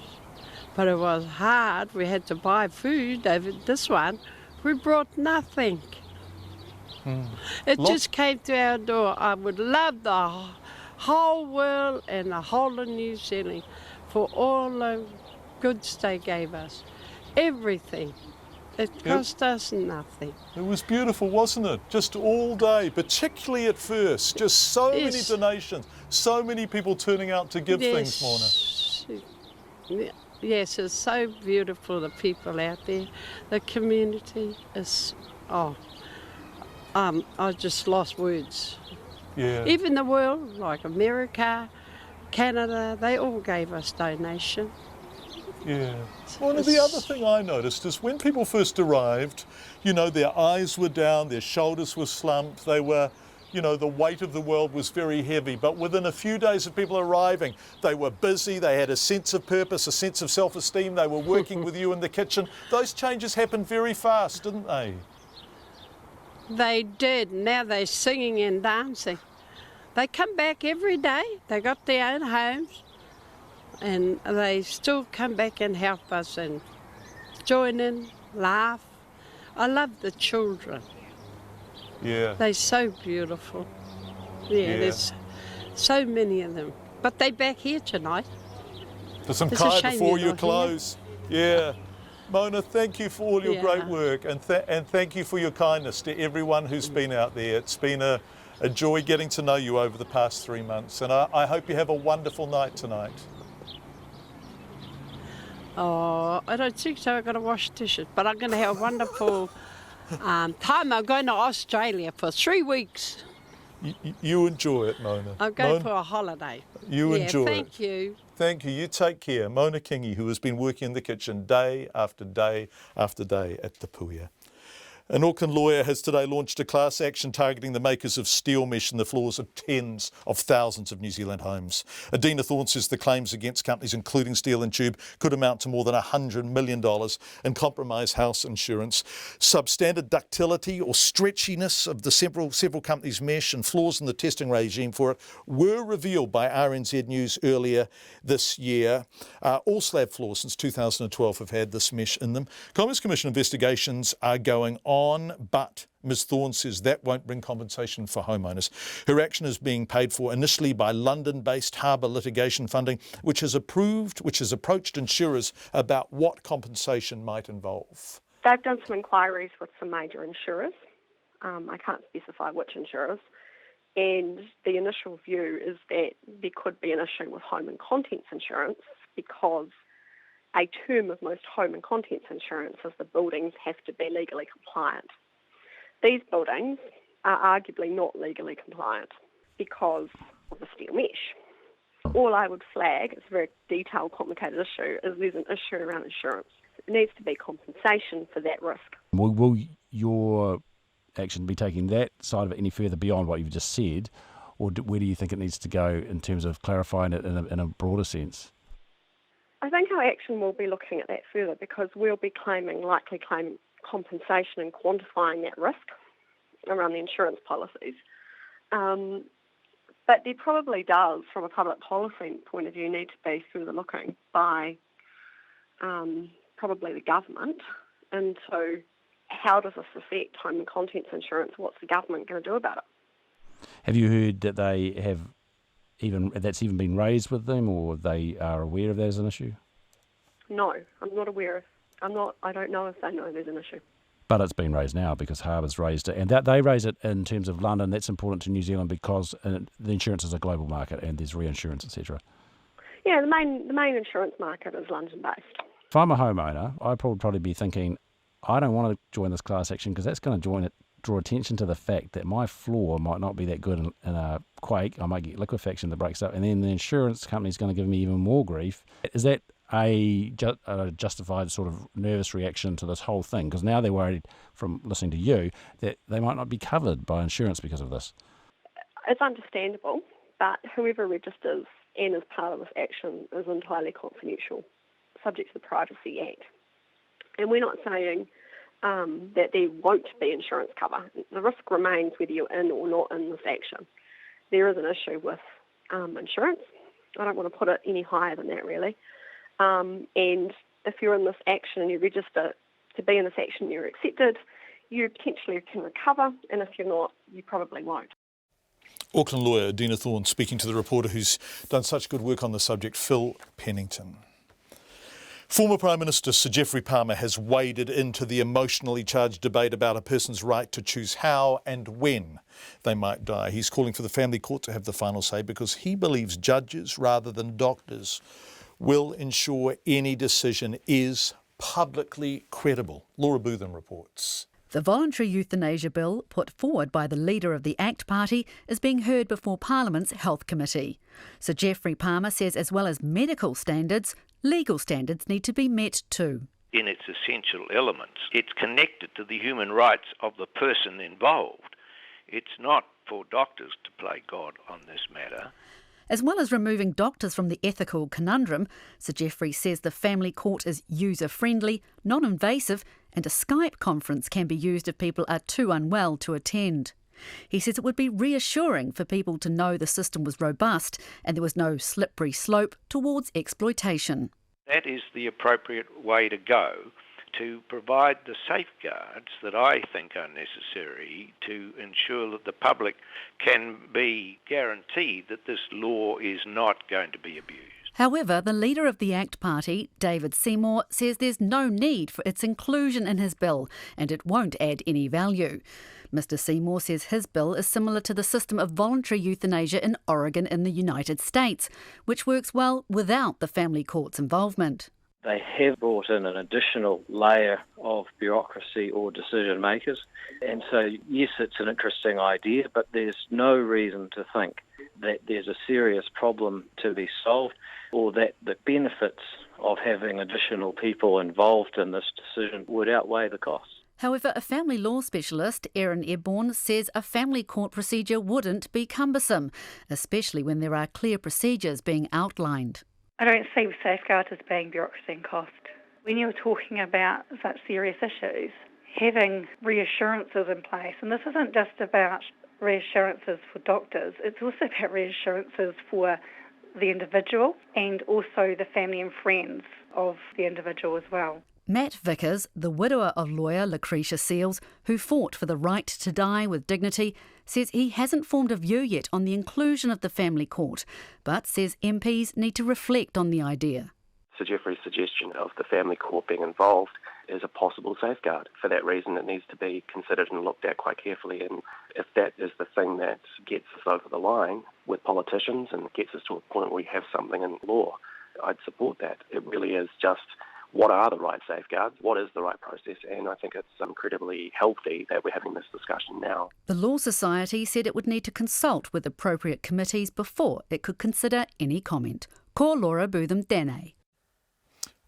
but it was hard. We had to buy food. This one, we brought nothing. It just came to our door. I would love the whole world and the whole of New Zealand for all the goods they gave us, everything. It cost us nothing. It was beautiful, wasn't it? Just all day, particularly at first. Just so many donations, so many people turning out to give things, Mona. Yes, it's so beautiful, the people out there. The community is, I just lost words. Yeah. Even the world, like America, Canada, they all gave us donation. Yeah. Well, the other thing I noticed is when people first arrived, their eyes were down, their shoulders were slumped, they were, the weight of the world was very heavy. But within a few days of people arriving, they were busy, they had a sense of purpose, a sense of self-esteem, they were working with you in the kitchen. Those changes happened very fast, didn't they? They did. Now they're singing and dancing. They come back every day. They got their own homes. And they still come back and help us and join in, laugh. I love the children. Yeah. They're so beautiful. Yeah, there's so many of them. But they're back here tonight. For some kai before you close. Yeah. Mona, thank you for all your great work and thank you for your kindness to everyone who's been out there. It's been a joy getting to know you over the past 3 months, and I hope you have a wonderful night tonight. Oh, I don't think so. I've got to wash dishes, but I'm going to have a wonderful time. I'm going to Australia for 3 weeks. You enjoy it, Mona. I'm going for a holiday. You enjoy it. Thank you. Thank you. You take care. Mona Kingi, who has been working in the kitchen day after day after day at Te Puinga. An Auckland lawyer has today launched a class action targeting the makers of steel mesh in the floors of tens of thousands of New Zealand homes. Adina Thorne says the claims against companies including Steel and Tube could amount to more than $100 million and compromise house insurance. Substandard ductility or stretchiness of the several companies' mesh and flaws in the testing regime for it were revealed by RNZ News earlier this year. All slab floors since 2012 have had this mesh in them. Commerce Commission investigations are going on, but Ms Thorne says that won't bring compensation for homeowners. Her action is being paid for initially by London-based harbour litigation funding, which has approached insurers about what compensation might involve. They've done some inquiries with some major insurers. I can't specify which insurers. And the initial view is that there could be an issue with home and contents insurance because a term of most home and contents insurance is the buildings have to be legally compliant. These buildings are arguably not legally compliant because of the steel mesh. All I would flag, it's a very detailed, complicated issue, is there's an issue around insurance. There needs to be compensation for that risk. Will your action be taking that side of it any further beyond what you've just said, or where do you think it needs to go in terms of clarifying it in a broader sense? I think our action will be looking at that further because we'll be likely claiming compensation and quantifying that risk around the insurance policies. But there probably does, from a public policy point of view, need to be further looking by probably the government into how does this affect home and contents insurance? What's the government going to do about it? Have you heard that they have that's even been raised with them, or they are aware of that as an issue? No, I'm not aware of. I don't know if they know there's an issue. But it's been raised now because Harbour's raised it, and that they raise it in terms of London. That's important to New Zealand because the insurance is a global market and there's reinsurance, etc. Yeah, the main insurance market is London-based. If I'm a homeowner, I'd probably be thinking, I don't want to join this class action because that's going to draw attention to the fact that my floor might not be that good in a quake. I might get liquefaction that breaks up, and then the insurance company's going to give me even more grief. Is that a justified sort of nervous reaction to this whole thing? Because now they're worried, from listening to you, that they might not be covered by insurance because of this. It's understandable, but whoever registers and is part of this action is entirely confidential, subject to the Privacy Act. And we're not saying that there won't be insurance cover. The risk remains whether you're in or not in this action. There is an issue with insurance. I don't want to put it any higher than that, really. And if you're in this action and you register to be in this action, you're accepted, you potentially can recover, and if you're not, you probably won't. Auckland lawyer Adina Thorne speaking to the reporter who's done such good work on the subject, Phil Pennington. Former Prime Minister Sir Geoffrey Palmer has waded into the emotionally charged debate about a person's right to choose how and when they might die. He's calling for the family court to have the final say because he believes judges, rather than doctors, will ensure any decision is publicly credible. Laura Boothen reports. The voluntary euthanasia bill put forward by the leader of the ACT Party is being heard before Parliament's Health Committee. Sir Geoffrey Palmer says as well as medical standards, legal standards need to be met too. In its essential elements, it's connected to the human rights of the person involved. It's not for doctors to play God on this matter. As well as removing doctors from the ethical conundrum, Sir Geoffrey says the family court is user-friendly, non-invasive, and a Skype conference can be used if people are too unwell to attend. He says it would be reassuring for people to know the system was robust and there was no slippery slope towards exploitation. That is the appropriate way to go, to provide the safeguards that I think are necessary to ensure that the public can be guaranteed that this law is not going to be abused. However, the leader of the ACT Party, David Seymour, says there's no need for its inclusion in his bill and it won't add any value. Mr Seymour says his bill is similar to the system of voluntary euthanasia in Oregon in the United States, which works well without the family court's involvement. They have brought in an additional layer of bureaucracy or decision makers. And so, yes, it's an interesting idea, but there's no reason to think that there's a serious problem to be solved or that the benefits of having additional people involved in this decision would outweigh the costs. However, a family law specialist, Erin Ebborn, says a family court procedure wouldn't be cumbersome, especially when there are clear procedures being outlined. I don't see safeguards as being bureaucracy and cost. When you're talking about such serious issues, having reassurances in place, and this isn't just about reassurances for doctors, it's also about reassurances for the individual and also the family and friends of the individual as well. Matt Vickers, the widower of lawyer Lucretia Seals, who fought for the right to die with dignity, says he hasn't formed a view yet on the inclusion of the family court, but says MPs need to reflect on the idea. Sir Jeffrey's suggestion of the family court being involved is a possible safeguard. For that reason, it needs to be considered and looked at quite carefully. And if that is the thing that gets us over the line with politicians and gets us to a point where we have something in law, I'd support that. It really is just what are the right safeguards, what is the right process, and I think it's incredibly healthy that we're having this discussion now. The Law Society said it would need to consult with appropriate committees before it could consider any comment. Ko Laura Bootham Dene.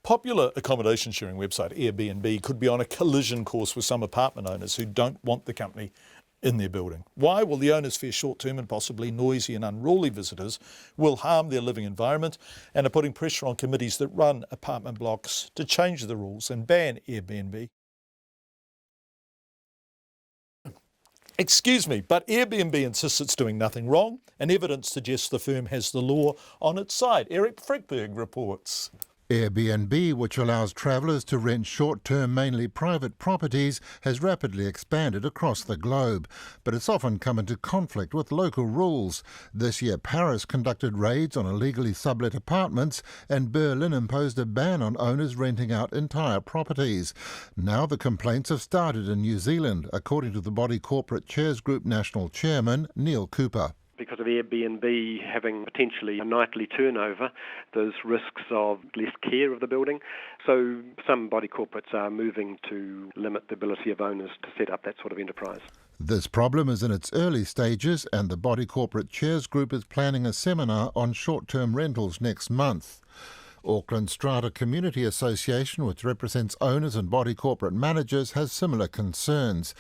Popular accommodation sharing website Airbnb could be on a collision course with some apartment owners who don't want the company in their building. Why? Well, the owners fear short-term and possibly noisy and unruly visitors will harm their living environment and are putting pressure on committees that run apartment blocks to change the rules and ban Airbnb. Excuse me, but Airbnb insists it's doing nothing wrong, and evidence suggests the firm has the law on its side. Eric Frickberg reports. Airbnb, which allows travellers to rent short-term, mainly private properties, has rapidly expanded across the globe, but it's often come into conflict with local rules. This year, Paris conducted raids on illegally sublet apartments, and Berlin imposed a ban on owners renting out entire properties. Now the complaints have started in New Zealand, according to the body Corporate Chairs Group National Chairman Neil Cooper. Because of Airbnb having potentially a nightly turnover, there's risks of less care of the building. So some body corporates are moving to limit the ability of owners to set up that sort of enterprise. This problem is in its early stages, and the body Corporate Chairs Group is planning a seminar on short-term rentals next month. Auckland Strata Community Association, which represents owners and body corporate managers, has similar concerns.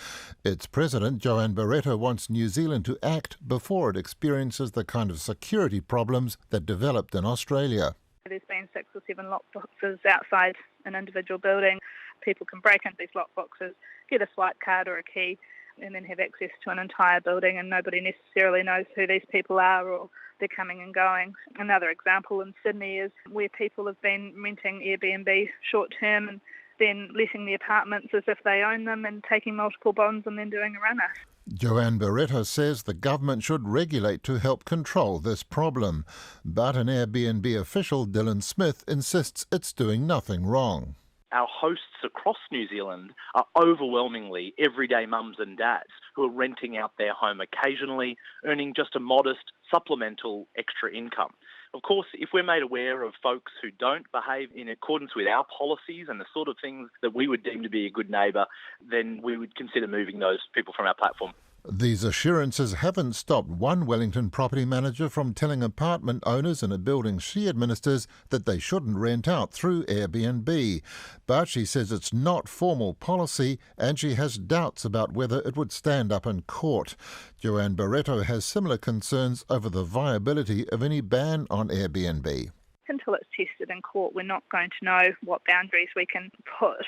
Its president, Joanne Barreto, wants New Zealand to act before it experiences the kind of security problems that developed in Australia. There's been 6 or 7 lockboxes outside an individual building. People can break into these lockboxes, get a swipe card or a key, and then have access to an entire building, and nobody necessarily knows who these people are or they're coming and going. Another example in Sydney is where people have been renting Airbnb short term and then letting the apartments as if they own them and taking multiple bonds and then doing a runner. Joanne Barreto says the government should regulate to help control this problem. But an Airbnb official, Dylan Smith, insists it's doing nothing wrong. Our hosts across New Zealand are overwhelmingly everyday mums and dads who are renting out their home occasionally, earning just a modest supplemental extra income. Of course, if we're made aware of folks who don't behave in accordance with our policies and the sort of things that we would deem to be a good neighbour, then we would consider moving those people from our platform. These assurances haven't stopped one Wellington property manager from telling apartment owners in a building she administers that they shouldn't rent out through Airbnb. But she says it's not formal policy, and she has doubts about whether it would stand up in court. Joanne Barreto has similar concerns over the viability of any ban on Airbnb. Until it's tested in court, we're not going to know what boundaries we can put.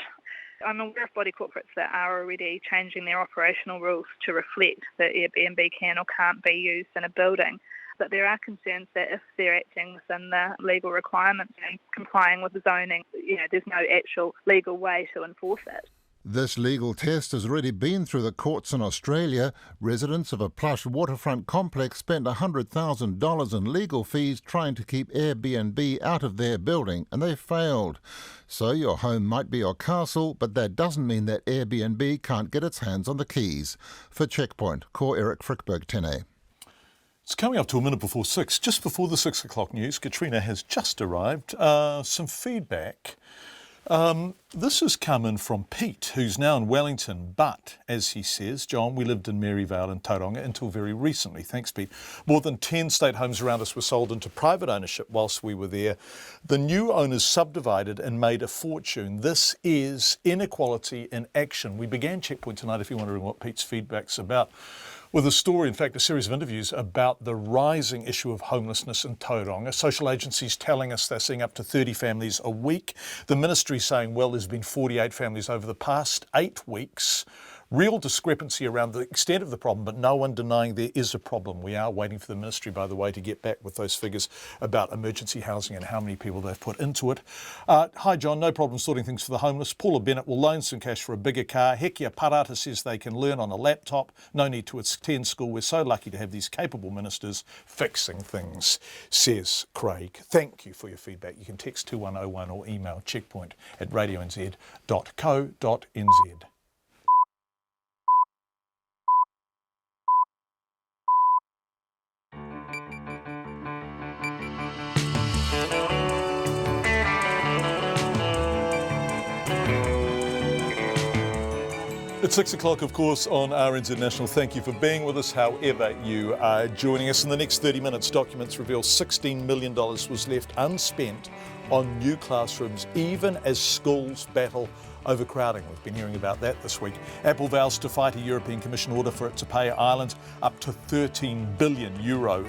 I'm aware of body corporates that are already changing their operational rules to reflect that Airbnb can or can't be used in a building. But there are concerns that if they're acting within the legal requirements and complying with the zoning, there's no actual legal way to enforce it. This legal test has already been through the courts in Australia. Residents of a plush waterfront complex spent $100,000 in legal fees trying to keep Airbnb out of their building, and they failed. So your home might be your castle, but that doesn't mean that Airbnb can't get its hands on the keys. For Checkpoint, Ko Eric Frickberg, Tene. It's coming up to a minute before 6. Just before the 6 o'clock news, Katrina has just arrived. Some feedback This has come in from Pete, who's now in Wellington, but, as he says, John, we lived in Maryvale and Tauranga until very recently. Thanks, Pete. More than 10 state homes around us were sold into private ownership whilst we were there. The new owners subdivided and made a fortune. This is inequality in action. We began Checkpoint tonight, if you're wondering what Pete's feedback's about, with a story, in fact, a series of interviews about the rising issue of homelessness in Tauranga. Social agencies telling us they're seeing up to 30 families a week. The ministry saying, well, there's been 48 families over the past 8 weeks. Real discrepancy around the extent of the problem, but no one denying there is a problem. We are waiting for the ministry, by the way, to get back with those figures about emergency housing and how many people they've put into it. Hi, John. No problem sorting things for the homeless. Paula Bennett will loan some cash for a bigger car. Hekia Parata says they can learn on a laptop. No need to attend school. We're so lucky to have these capable ministers fixing things, says Craig. Thank you for your feedback. You can text 2101 or email checkpoint@radionz.co.nz. It's 6 o'clock, of course, on RNZ National. Thank you for being with us, however you are joining us. In the next 30 minutes, documents reveal $16 million was left unspent on new classrooms, even as schools battle overcrowding. We've been hearing about that this week. Apple vows to fight a European Commission order for it to pay Ireland up to €13 billion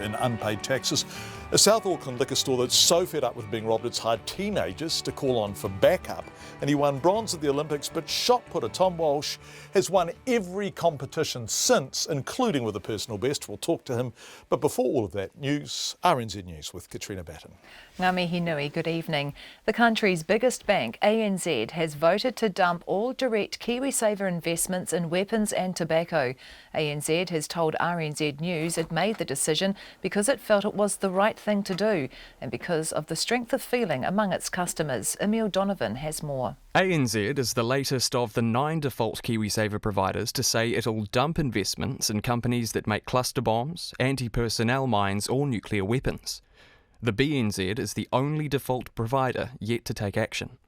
in unpaid taxes. A South Auckland liquor store that's so fed up with being robbed it's hired teenagers to call on for backup. And he won bronze at the Olympics, but shot putter Tom Walsh has won every competition since, including with a personal best. We'll talk to him. But before all of that, news, RNZ News with Katrina Batten. Ngā mihi nui, good evening. The country's biggest bank, ANZ, has voted to dump all direct KiwiSaver investments in weapons and tobacco. ANZ has told RNZ News it made the decision because it felt it was the right thing to do and because of the strength of feeling among its customers. Emil Donovan has more. ANZ is the latest of the 9 default KiwiSaver providers to say it'll dump investments in companies that make cluster bombs, anti-personnel mines or nuclear weapons. The BNZ is the only default provider yet to take action.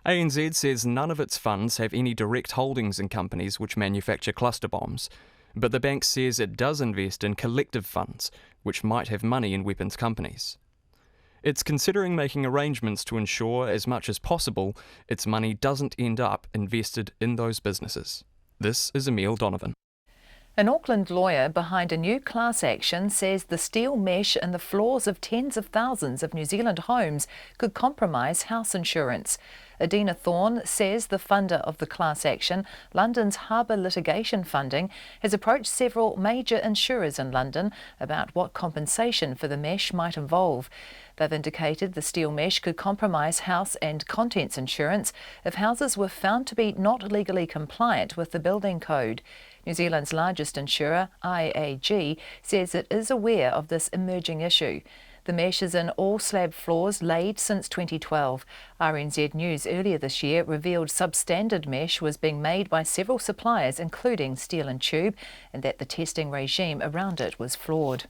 ANZ says none of its funds have any direct holdings in companies which manufacture cluster bombs, but the bank says it does invest in collective funds, which might have money in weapons companies. It's considering making arrangements to ensure, as much as possible, its money doesn't end up invested in those businesses. This is Emil Donovan. An Auckland lawyer behind a new class action says the steel mesh in the floors of tens of thousands of New Zealand homes could compromise house insurance. Adina Thorne says the funder of the class action, London's Harbour Litigation Funding, has approached several major insurers in London about what compensation for the mesh might involve. They've indicated the steel mesh could compromise house and contents insurance if houses were found to be not legally compliant with the building code. New Zealand's largest insurer, IAG, says it is aware of this emerging issue. The mesh is in all slab floors laid since 2012. RNZ News earlier this year revealed substandard mesh was being made by several suppliers, including Steel and Tube, and that the testing regime around it was flawed.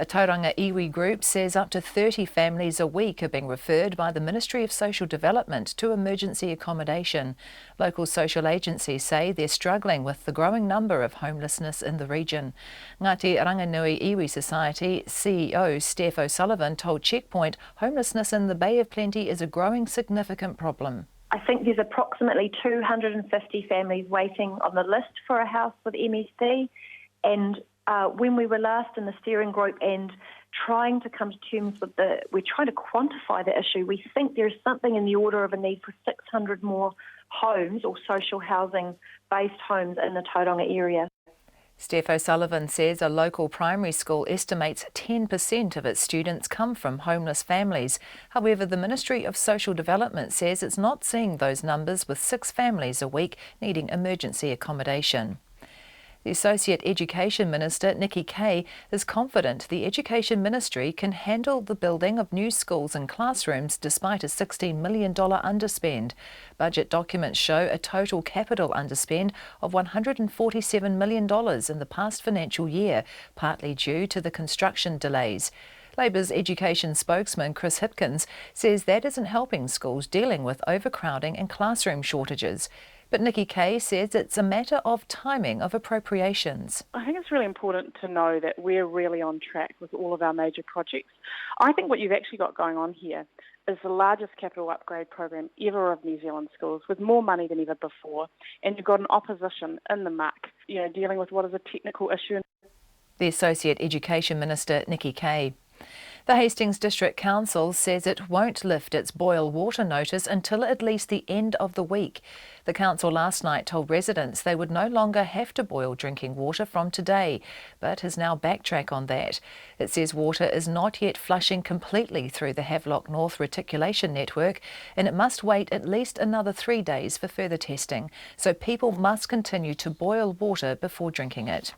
A Tauranga iwi group says up to 30 families a week are being referred by the Ministry of Social Development to emergency accommodation. Local social agencies say they're struggling with the growing number of homelessness in the region. Ngāti Ranginui Iwi Society CEO STEPH O'Sullivan told Checkpoint homelessness in the Bay of Plenty is a growing significant problem. I think there's approximately 250 families waiting on the list for a house with MSD, and when we were last in the steering group and trying to come to terms with we're trying to quantify the issue, we think there's something in the order of a need for 600 more homes or social housing-based homes in the Tauranga area. Steph O'Sullivan says a local primary school estimates 10% of its students come from homeless families. However, the Ministry of Social Development says it's not seeing those numbers with 6 families a week needing emergency accommodation. The Associate Education Minister, Nikki Kay, is confident the Education Ministry can handle the building of new schools and classrooms despite a $16 million underspend. Budget documents show a total capital underspend of $147 million in the past financial year, partly due to the construction delays. Labour's education spokesman Chris Hipkins says that isn't helping schools dealing with overcrowding and classroom shortages. But Nikki Kay says it's a matter of timing of appropriations. I think it's really important to know that we're really on track with all of our major projects. I think what you've actually got going on here is the largest capital upgrade program ever of New Zealand schools, with more money than ever before, and you've got an opposition in the muck, dealing with what is a technical issue. The Associate Education Minister, Nikki Kay. The Hastings District Council says it won't lift its boil water notice until at least the end of the week. The council last night told residents they would no longer have to boil drinking water from today, but has now backtracked on that. It says water is not yet flushing completely through the Havelock North reticulation network, and it must wait at least another 3 days for further testing, so people must continue to boil water before drinking it.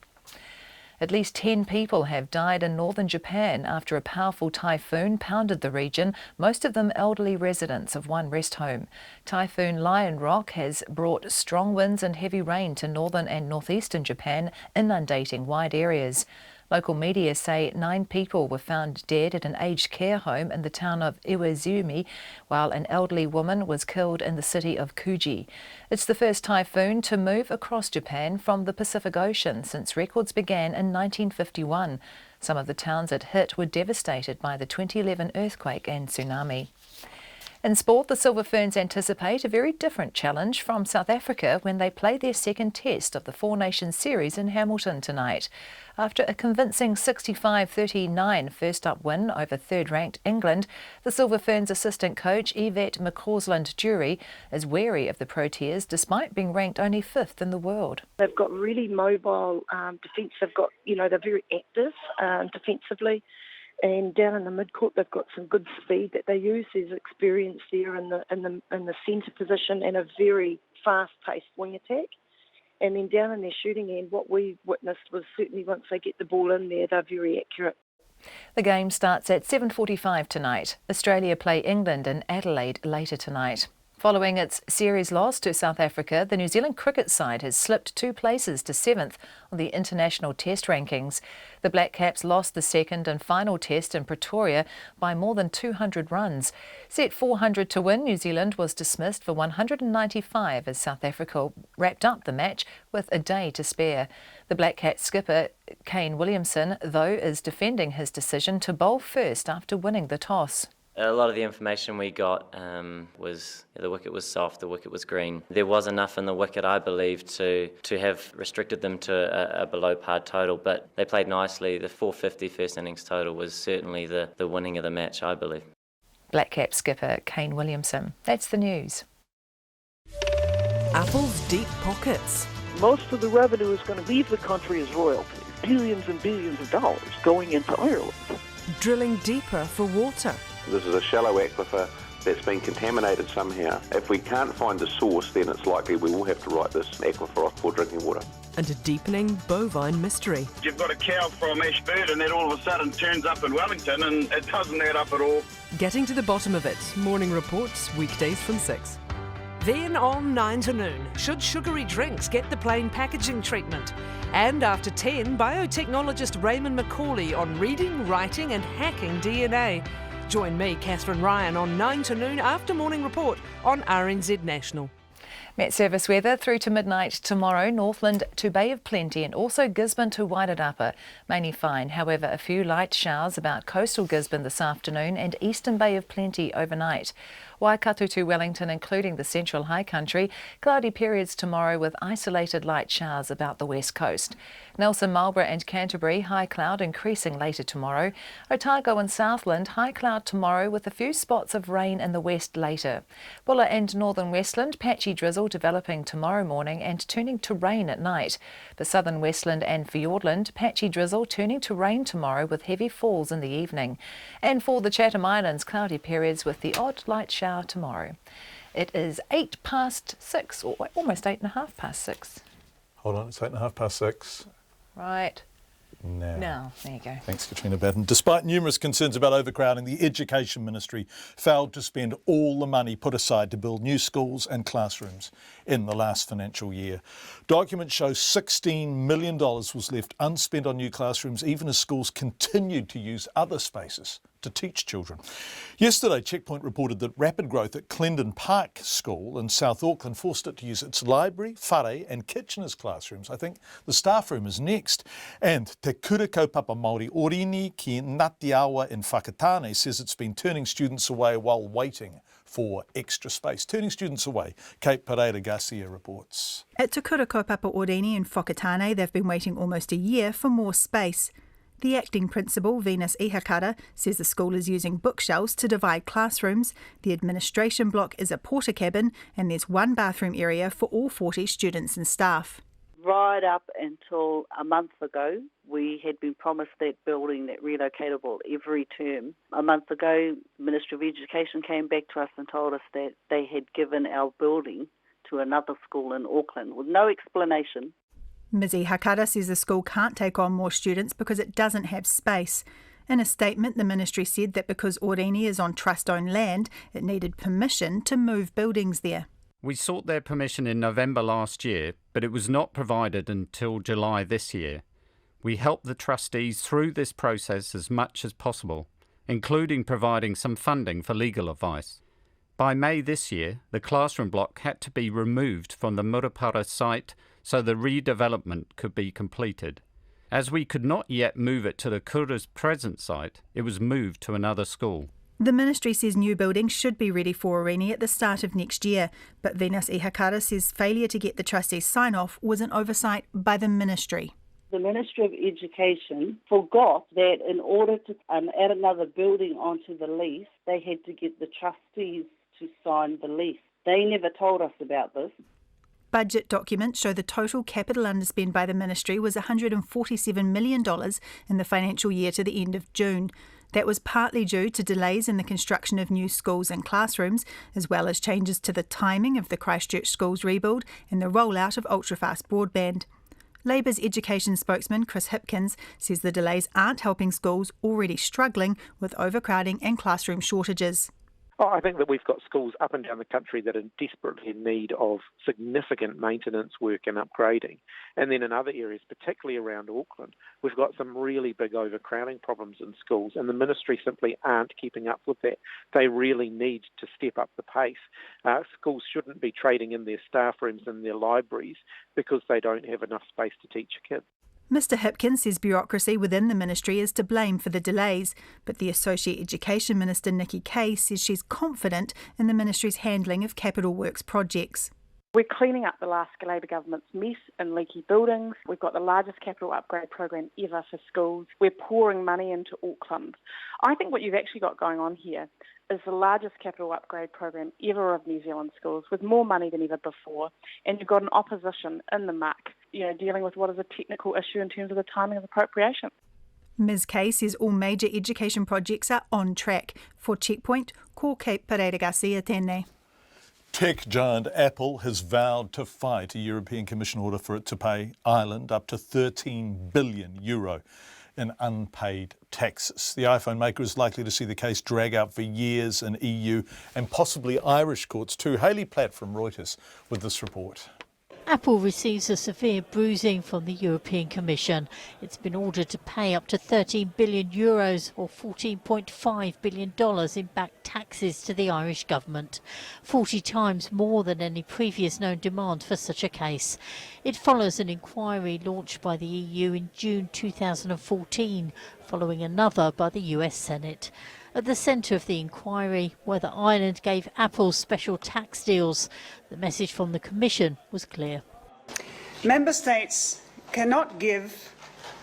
At least 10 people have died in northern Japan after a powerful typhoon pounded the region, most of them elderly residents of one rest home. Typhoon Lion Rock has brought strong winds and heavy rain to northern and northeastern Japan, inundating wide areas. Local media say 9 people were found dead at an aged care home in the town of Iwazumi, while an elderly woman was killed in the city of Kuji. It's the first typhoon to move across Japan from the Pacific Ocean since records began in 1951. Some of the towns it hit were devastated by the 2011 earthquake and tsunami. In sport, the Silver Ferns anticipate a very different challenge from South Africa when they play their second test of the Four Nations series in Hamilton tonight. After a convincing 65-39 first-up win over third-ranked England, the Silver Ferns assistant coach Yvette McCausland-Dury is wary of the Proteas despite being ranked only 5th in the world. They've got really mobile defence. They've got, they're very active defensively. And down in the midcourt, they've got some good speed that they use. There's experience there in the centre position and a very fast-paced wing attack. And then down in their shooting end, what we witnessed was certainly once they get the ball in there, they're very accurate. The game starts at 7:45 tonight. Australia play England in Adelaide later tonight. Following its series loss to South Africa, the New Zealand cricket side has slipped 2 places to 7th on the international test rankings. The Black Caps lost the second and final test in Pretoria by more than 200 runs. Set 400 to win, New Zealand was dismissed for 195 as South Africa wrapped up the match with a day to spare. The Black Caps skipper Kane Williamson, though, is defending his decision to bowl first after winning the toss. A lot of the information we got was the wicket was soft, the wicket was green. There was enough in the wicket, I believe, to have restricted them to a below par total, but they played nicely. The 450 first innings total was certainly the winning of the match, I believe. Black Cap skipper Kane Williamson. That's the news. Apple's deep pockets. Most of the revenue is going to leave the country as royalties. Billions and billions of dollars going into Ireland. Drilling deeper for water. This is a shallow aquifer that's been contaminated somehow. If we can't find the source, then it's likely we will have to write this aquifer off for drinking water. And a deepening bovine mystery. You've got a cow from Ashburn and then all of a sudden turns up in Wellington and it doesn't add up at all. Getting to the bottom of it. Morning reports, weekdays from 6. Then on 9 to noon, should sugary drinks get the plain packaging treatment? And after 10, biotechnologist Raymond McCauley on reading, writing and hacking DNA. Join me, Catherine Ryan, on 9 to noon after Morning Report on RNZ National. Met Service weather through to midnight tomorrow, Northland to Bay of Plenty and also Gisborne to Wairarapa. Mainly fine, however, a few light showers about coastal Gisborne this afternoon and eastern Bay of Plenty overnight. Waikato to Wellington, including the central high country, cloudy periods tomorrow with isolated light showers about the west coast. Nelson, Marlborough and Canterbury, high cloud increasing later tomorrow. Otago and Southland, high cloud tomorrow with a few spots of rain in the west later. Bulla and northern Westland, patchy drizzle developing tomorrow morning and turning to rain at night. The southern Westland and Fiordland, patchy drizzle turning to rain tomorrow with heavy falls in the evening. And for the Chatham Islands, cloudy periods with the odd light shower tomorrow. It is 6:08, or almost 6:08. Hold on, it's 6:08. Right. Now, there you go. Thanks, Katrina Batten. Despite numerous concerns about overcrowding, the Education Ministry failed to spend all the money put aside to build new schools and classrooms in the last financial year. Documents show $16 million was left unspent on new classrooms, even as schools continued to use other spaces to teach children. Yesterday, Checkpoint reported that rapid growth at Clendon Park School in South Auckland forced it to use its library, whare and kitchen as classrooms. I think the staff room is next. And Te Kura Kaupapa Māori Orini ki Ngāti Awa in Whakatane says it's been turning students away while waiting for extra space. Turning students away. Kate Pereira Garcia reports. At Te Kura Kaupapa Orini in Whakatane, they've been waiting almost a year for more space. The acting principal, Venus Ihakara, says the school is using bookshelves to divide classrooms. The administration block is a porter cabin and there's one bathroom area for all 40 students and staff. Right up until a month ago, we had been promised that building, that relocatable every term. A month ago, the Ministry of Education came back to us and told us that they had given our building to another school in Auckland with no explanation. Ms Ihakara says the school can't take on more students because it doesn't have space. In a statement, the ministry said that because Orini is on trust-owned land, it needed permission to move buildings there. We sought their permission in November last year, but it was not provided until July this year. We helped the trustees through this process as much as possible, including providing some funding for legal advice. By May this year, the classroom block had to be removed from the Murupara site so the redevelopment could be completed. As we could not yet move it to the Kura's present site, it was moved to another school. The ministry says new buildings should be ready for Orini at the start of next year, but Venus Ihakara says failure to get the trustees' sign-off was an oversight by the ministry. The Ministry of Education forgot that in order to add another building onto the lease, they had to get the trustees to sign the lease. They never told us about this. Budget documents show the total capital underspend by the ministry was $147 million in the financial year to the end of June. That was partly due to delays in the construction of new schools and classrooms, as well as changes to the timing of the Christchurch schools rebuild and the rollout of ultrafast broadband. Labour's education spokesman Chris Hipkins says the delays aren't helping schools already struggling with overcrowding and classroom shortages. I think that we've got schools up and down the country that are desperately in need of significant maintenance work and upgrading. And then in other areas, particularly around Auckland, we've got some really big overcrowding problems in schools, and the ministry simply aren't keeping up with that. They really need to step up the pace. Schools shouldn't be trading in their staff rooms and their libraries because they don't have enough space to teach kids. Mr Hipkins says bureaucracy within the ministry is to blame for the delays, but the Associate Education Minister Nikki Kay says she's confident in the ministry's handling of capital works projects. We're cleaning up the last Labour government's mess in leaky buildings. We've got the largest capital upgrade program ever for schools. We're pouring money into Auckland. I think what you've actually got going on here is the largest capital upgrade program ever of New Zealand schools, with more money than ever before. And you've got an opposition in the muck, dealing with what is a technical issue in terms of the timing of appropriation. Ms Kay says all major education projects are on track. For Checkpoint, ko Kate Pereira Garcia tēnei. Tech giant Apple has vowed to fight a European Commission order for it to pay Ireland up to €13 billion in unpaid taxes. The iPhone maker is likely to see the case drag out for years in EU and possibly Irish courts too. Hayley Platt from Reuters with this report. Apple receives a severe bruising from the European Commission. It's been ordered to pay up to €13 billion or $14.5 billion in back taxes to the Irish government, 40 times more than any previous known demand for such a case. It follows an inquiry launched by the EU in June 2014, following another by the US Senate. At the centre of the inquiry, whether Ireland gave Apple special tax deals. The message from the Commission was clear. Member States cannot give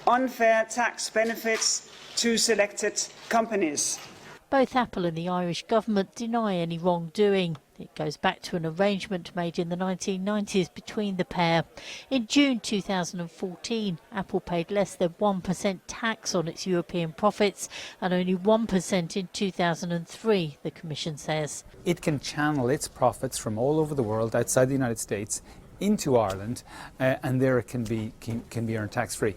unfair tax benefits to selected companies. Both Apple and the Irish government deny any wrongdoing. It goes back to an arrangement made in the 1990s between the pair. In June 2014, Apple paid less than 1% tax on its European profits and only 1% in 2003, the Commission says. It can channel its profits from all over the world outside the United States into Ireland, and there it can be earned tax-free.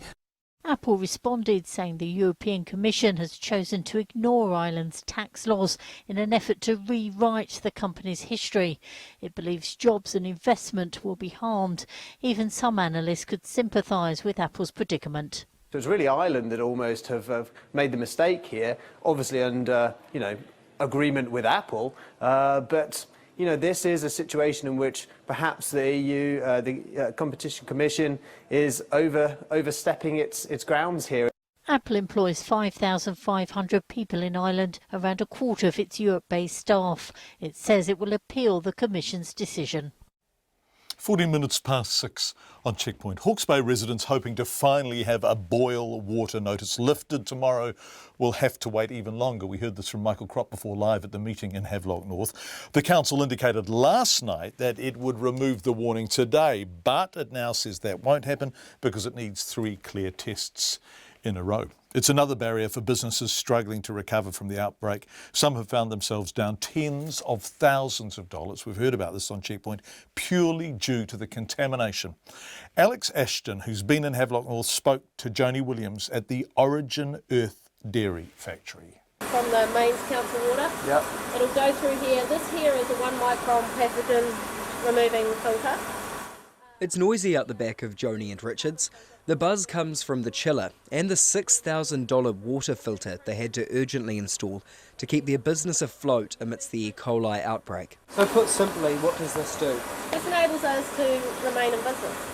Apple responded, saying the European Commission has chosen to ignore Ireland's tax laws in an effort to rewrite the company's history. It believes jobs and investment will be harmed. Even some analysts could sympathise with Apple's predicament. So it's really Ireland that almost have made the mistake here, obviously under, agreement with Apple, but this is a situation in which perhaps the EU, the Competition Commission, is overstepping its grounds here. Apple employs 5,500 people in Ireland, around a quarter of its Europe-based staff. It says it will appeal the Commission's decision. 14 minutes past 6 on Checkpoint. Hawke's Bay residents hoping to finally have a boil water notice lifted tomorrow will have to wait even longer. We heard this from Michael Crop before live at the meeting in Havelock North. The council indicated last night that it would remove the warning today, but it now says that won't happen because it needs 3 clear tests in a row. It's another barrier for businesses struggling to recover from the outbreak. Some have found themselves down tens of thousands of dollars. We've heard about this on Checkpoint, purely due to the contamination. Alex Ashton, who's been in Havelock North, spoke to Joni Williams at the Origin Earth Dairy Factory. From the mains council water. Yep. It'll go through here. This here is a 1 micron pathogen removing filter. It's noisy out the back of Joni and Richards. The buzz comes from the chiller and the $6,000 water filter they had to urgently install to keep their business afloat amidst the E. coli outbreak. So put simply, what does this do? This enables us to remain in business.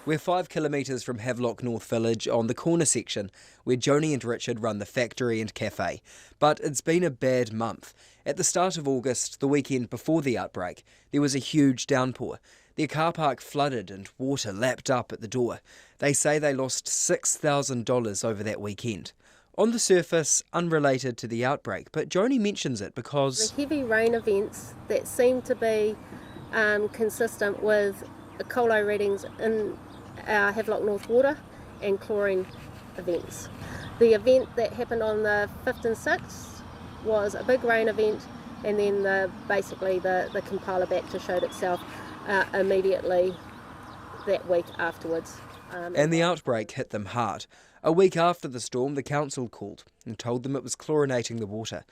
We're 5 kilometres from Havelock North Village on the corner section where Joni and Richard run the factory and cafe. But it's been a bad month. At the start of August, the weekend before the outbreak, there was a huge downpour. Their car park flooded and water lapped up at the door. They say they lost $6,000 over that weekend. On the surface, unrelated to the outbreak, but Joni mentions it because the heavy rain events that seem to be consistent with E. coli readings in our Havelock North water and chlorine events. The event that happened on the 5th and 6th was a big rain event, and then basically the Campylobacter showed itself immediately that week afterwards. And the outbreak hit them hard. A week after the storm, the council called and told them it was chlorinating the water.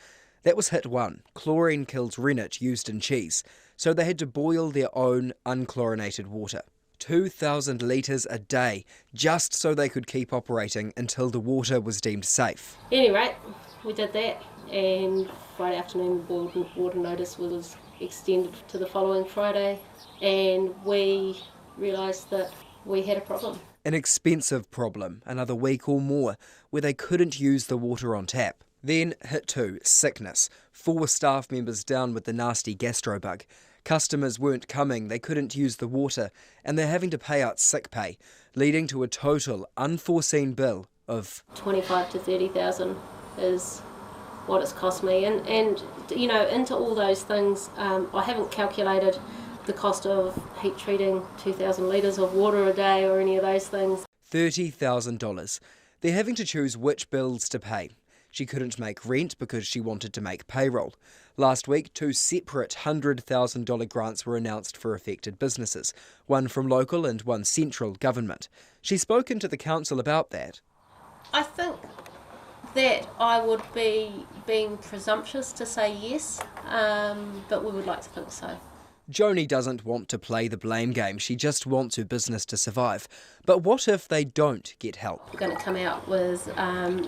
That was hit 1. Chlorine kills rennet used in cheese, so they had to boil their own unchlorinated water. 2,000 litres a day, just so they could keep operating until the water was deemed safe. At any rate, we did that, and Friday afternoon the boiled water notice was extended to the following Friday, and we realised that we had a problem. An expensive problem, another week or more, where they couldn't use the water on tap. Then hit 2, sickness. 4 staff members down with the nasty gastrobug. Customers weren't coming, they couldn't use the water, and they're having to pay out sick pay, leading to a total unforeseen bill of 25 to 30,000 is what it's cost me, and into all those things, I haven't calculated the cost of heat treating 2,000 litres of water a day or any of those things. $30,000. They're having to choose which bills to pay. She couldn't make rent because she wanted to make payroll. Last week, 2 separate $100,000 grants were announced for affected businesses, one from local and one central government. She's spoken to the council about that. I think that I would be being presumptuous to say yes, but we would like to think so. Joni doesn't want to play the blame game, she just wants her business to survive. But what if they don't get help? We're going to come out with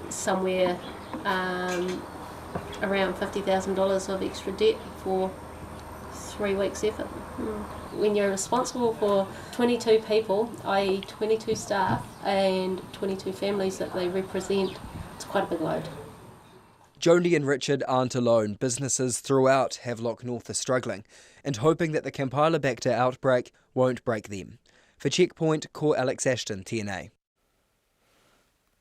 somewhere around $50,000 of extra debt for 3 weeks' effort. When you're responsible for 22 people, i.e. 22 staff and 22 families that they represent, it's quite a big load. Joni and Richard aren't alone. Businesses throughout Havelock North are struggling and hoping that the Campylobacter outbreak won't break them. For Checkpoint, Core Alex Ashton, TNA.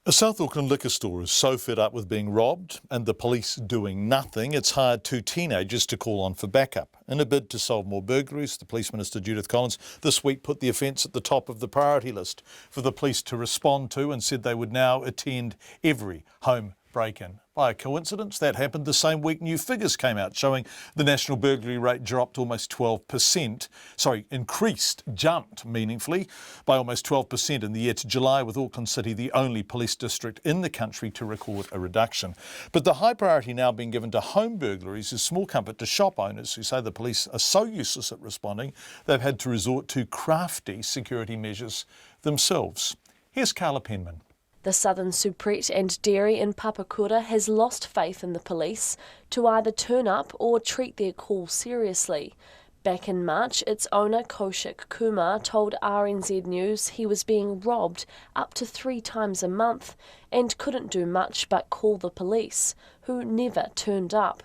A South Auckland liquor store is so fed up with being robbed and the police doing nothing, it's hired 2 teenagers to call on for backup. In a bid to solve more burglaries, the Police Minister Judith Collins this week put the offence at the top of the priority list for the police to respond to and said they would now attend every home break-in By coincidence, that happened the same week new figures came out showing the national burglary rate dropped almost 12%. Jumped meaningfully by almost 12% in the year to July, with Auckland City the only police district in the country to record a reduction. But the high priority now being given to home burglaries is small comfort to shop owners who say the police are so useless at responding they've had to resort to crafty security measures themselves. Here's Carla Penman. The Southern Supret and Dairy in Papakura has lost faith in the police to either turn up or treat their call seriously. Back in March, its owner Kaushik Kumar told RNZ News he was being robbed up to 3 times a month and couldn't do much but call the police, who never turned up.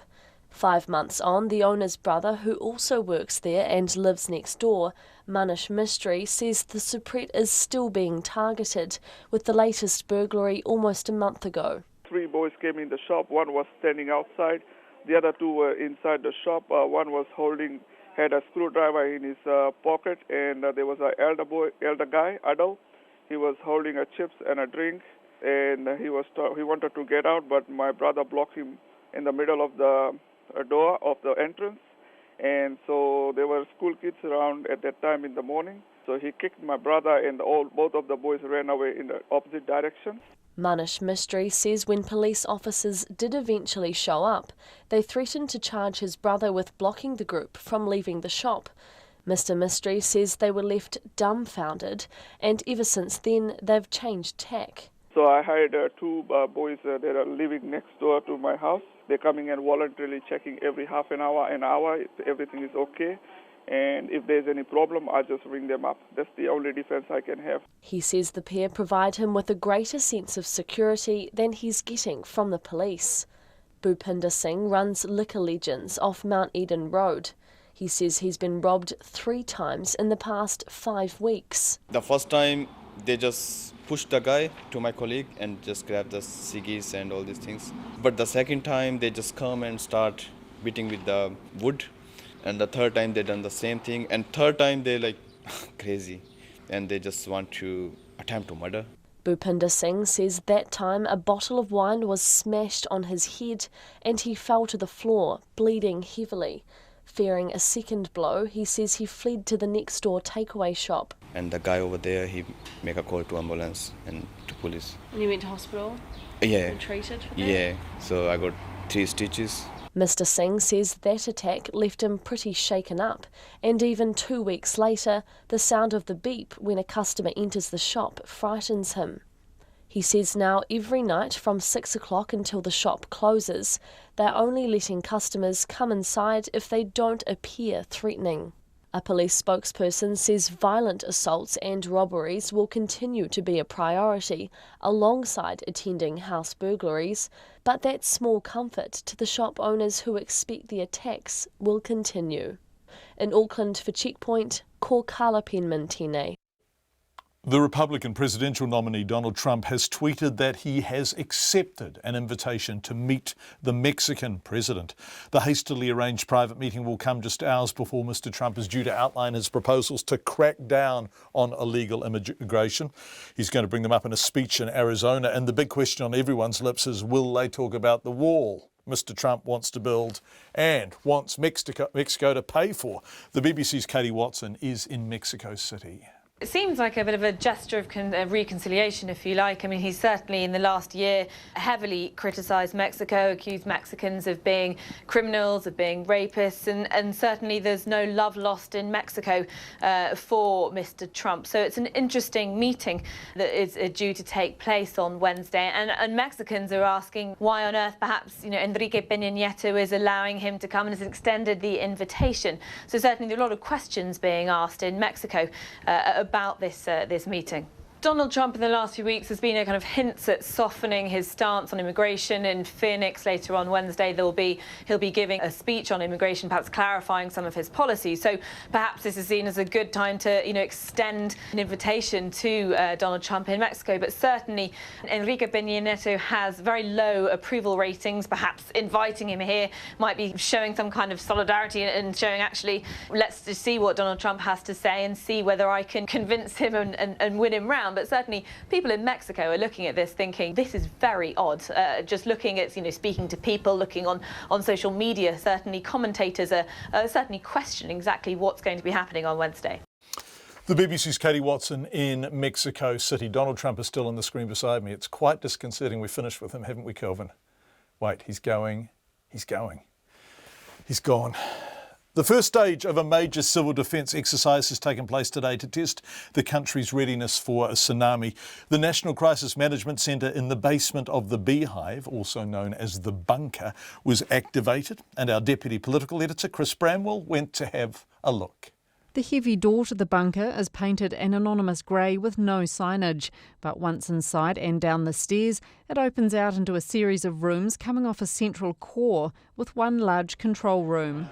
5 months on, the owner's brother, who also works there and lives next door, Manish Mistry, says the Supret is still being targeted, with the latest burglary almost a month ago. 3 boys came in the shop. One was standing outside. The other 2 were inside the shop. One was had a screwdriver in his pocket, and there was an elder guy, adult. He was holding a chips and a drink, and he wanted to get out, but my brother blocked him in the middle of the door of the entrance. And so there were school kids around at that time in the morning. So he kicked my brother, and both of the boys ran away in the opposite direction. Manish Mistry says when police officers did eventually show up, they threatened to charge his brother with blocking the group from leaving the shop. Mr. Mistry says they were left dumbfounded, and ever since then they've changed tack. So I hired 2 boys that are living next door to my house. They're coming and voluntarily checking every half an hour, if everything is okay. And if there's any problem, I just ring them up. That's the only defense I can have. He says the pair provide him with a greater sense of security than he's getting from the police. Bhupinder Singh runs Liquor Legends off Mount Eden Road. He says he's been robbed 3 times in the past 5 weeks. The first time they just pushed the guy to my colleague and just grabbed the ciggies and all these things. But the second time they just come and start beating with the wood. And the third time they done the same thing. And third time they like crazy and they just want to attempt to murder. Bhupinder Singh says that time a bottle of wine was smashed on his head and he fell to the floor, bleeding heavily. Fearing a second blow, he says he fled to the next door takeaway shop. And the guy over there, he make a call to ambulance and to police. And you went to hospital? Yeah. And treated for that? Yeah, so I got 3 stitches. Mr. Singh says that attack left him pretty shaken up, and even 2 weeks later, the sound of the beep when a customer enters the shop frightens him. He says now every night from 6 o'clock until the shop closes, they're only letting customers come inside if they don't appear threatening. A police spokesperson says violent assaults and robberies will continue to be a priority alongside attending house burglaries, but that small comfort to the shop owners who expect the attacks will continue. In Auckland for Checkpoint, ko Carla Penman tēnei. The Republican presidential nominee Donald Trump has tweeted that he has accepted an invitation to meet the Mexican president. The hastily arranged private meeting will come just hours before Mr. Trump is due to outline his proposals to crack down on illegal immigration. He's going to bring them up in a speech in Arizona, and the big question on everyone's lips is, will they talk about the wall Mr. Trump wants to build and wants Mexico to pay for? The BBC's Katie Watson is in Mexico City. It seems like a bit of a gesture of reconciliation, if you like. I mean, he's certainly in the last year heavily criticised Mexico, accused Mexicans of being criminals, of being rapists, and certainly there's no love lost in Mexico for Mr. Trump. So it's an interesting meeting that is due to take place on Wednesday, and Mexicans are asking why on earth perhaps Enrique Peña Nieto is allowing him to come and has extended the invitation. So certainly there are a lot of questions being asked in Mexico about this meeting. Donald Trump in the last few weeks has been a kind of hints at softening his stance on immigration. In Phoenix later on Wednesday, he'll be giving a speech on immigration, perhaps clarifying some of his policies. So perhaps this is seen as a good time to extend an invitation to Donald Trump in Mexico. But certainly Enrique Peña Nieto has very low approval ratings. Perhaps inviting him here might be showing some kind of solidarity and showing actually let's just see what Donald Trump has to say and see whether I can convince him and win him round. down, but certainly people in Mexico are looking at this thinking this is very odd. Just looking at, speaking to people, looking on social media, certainly commentators are certainly questioning exactly what's going to be happening on Wednesday. The BBC's Katie Watson in Mexico City. Donald Trump is still on the screen beside me. It's quite disconcerting. We finished with him, haven't we, Kelvin? Wait, he's going. He's going. He's gone. The first stage of a major civil defence exercise has taken place today to test the country's readiness for a tsunami. The National Crisis Management Centre in the basement of the Beehive, also known as the bunker, was activated, and our deputy political editor, Chris Bramwell, went to have a look. The heavy door to the bunker is painted an anonymous grey with no signage, but once inside and down the stairs, it opens out into a series of rooms coming off a central core with one large control room.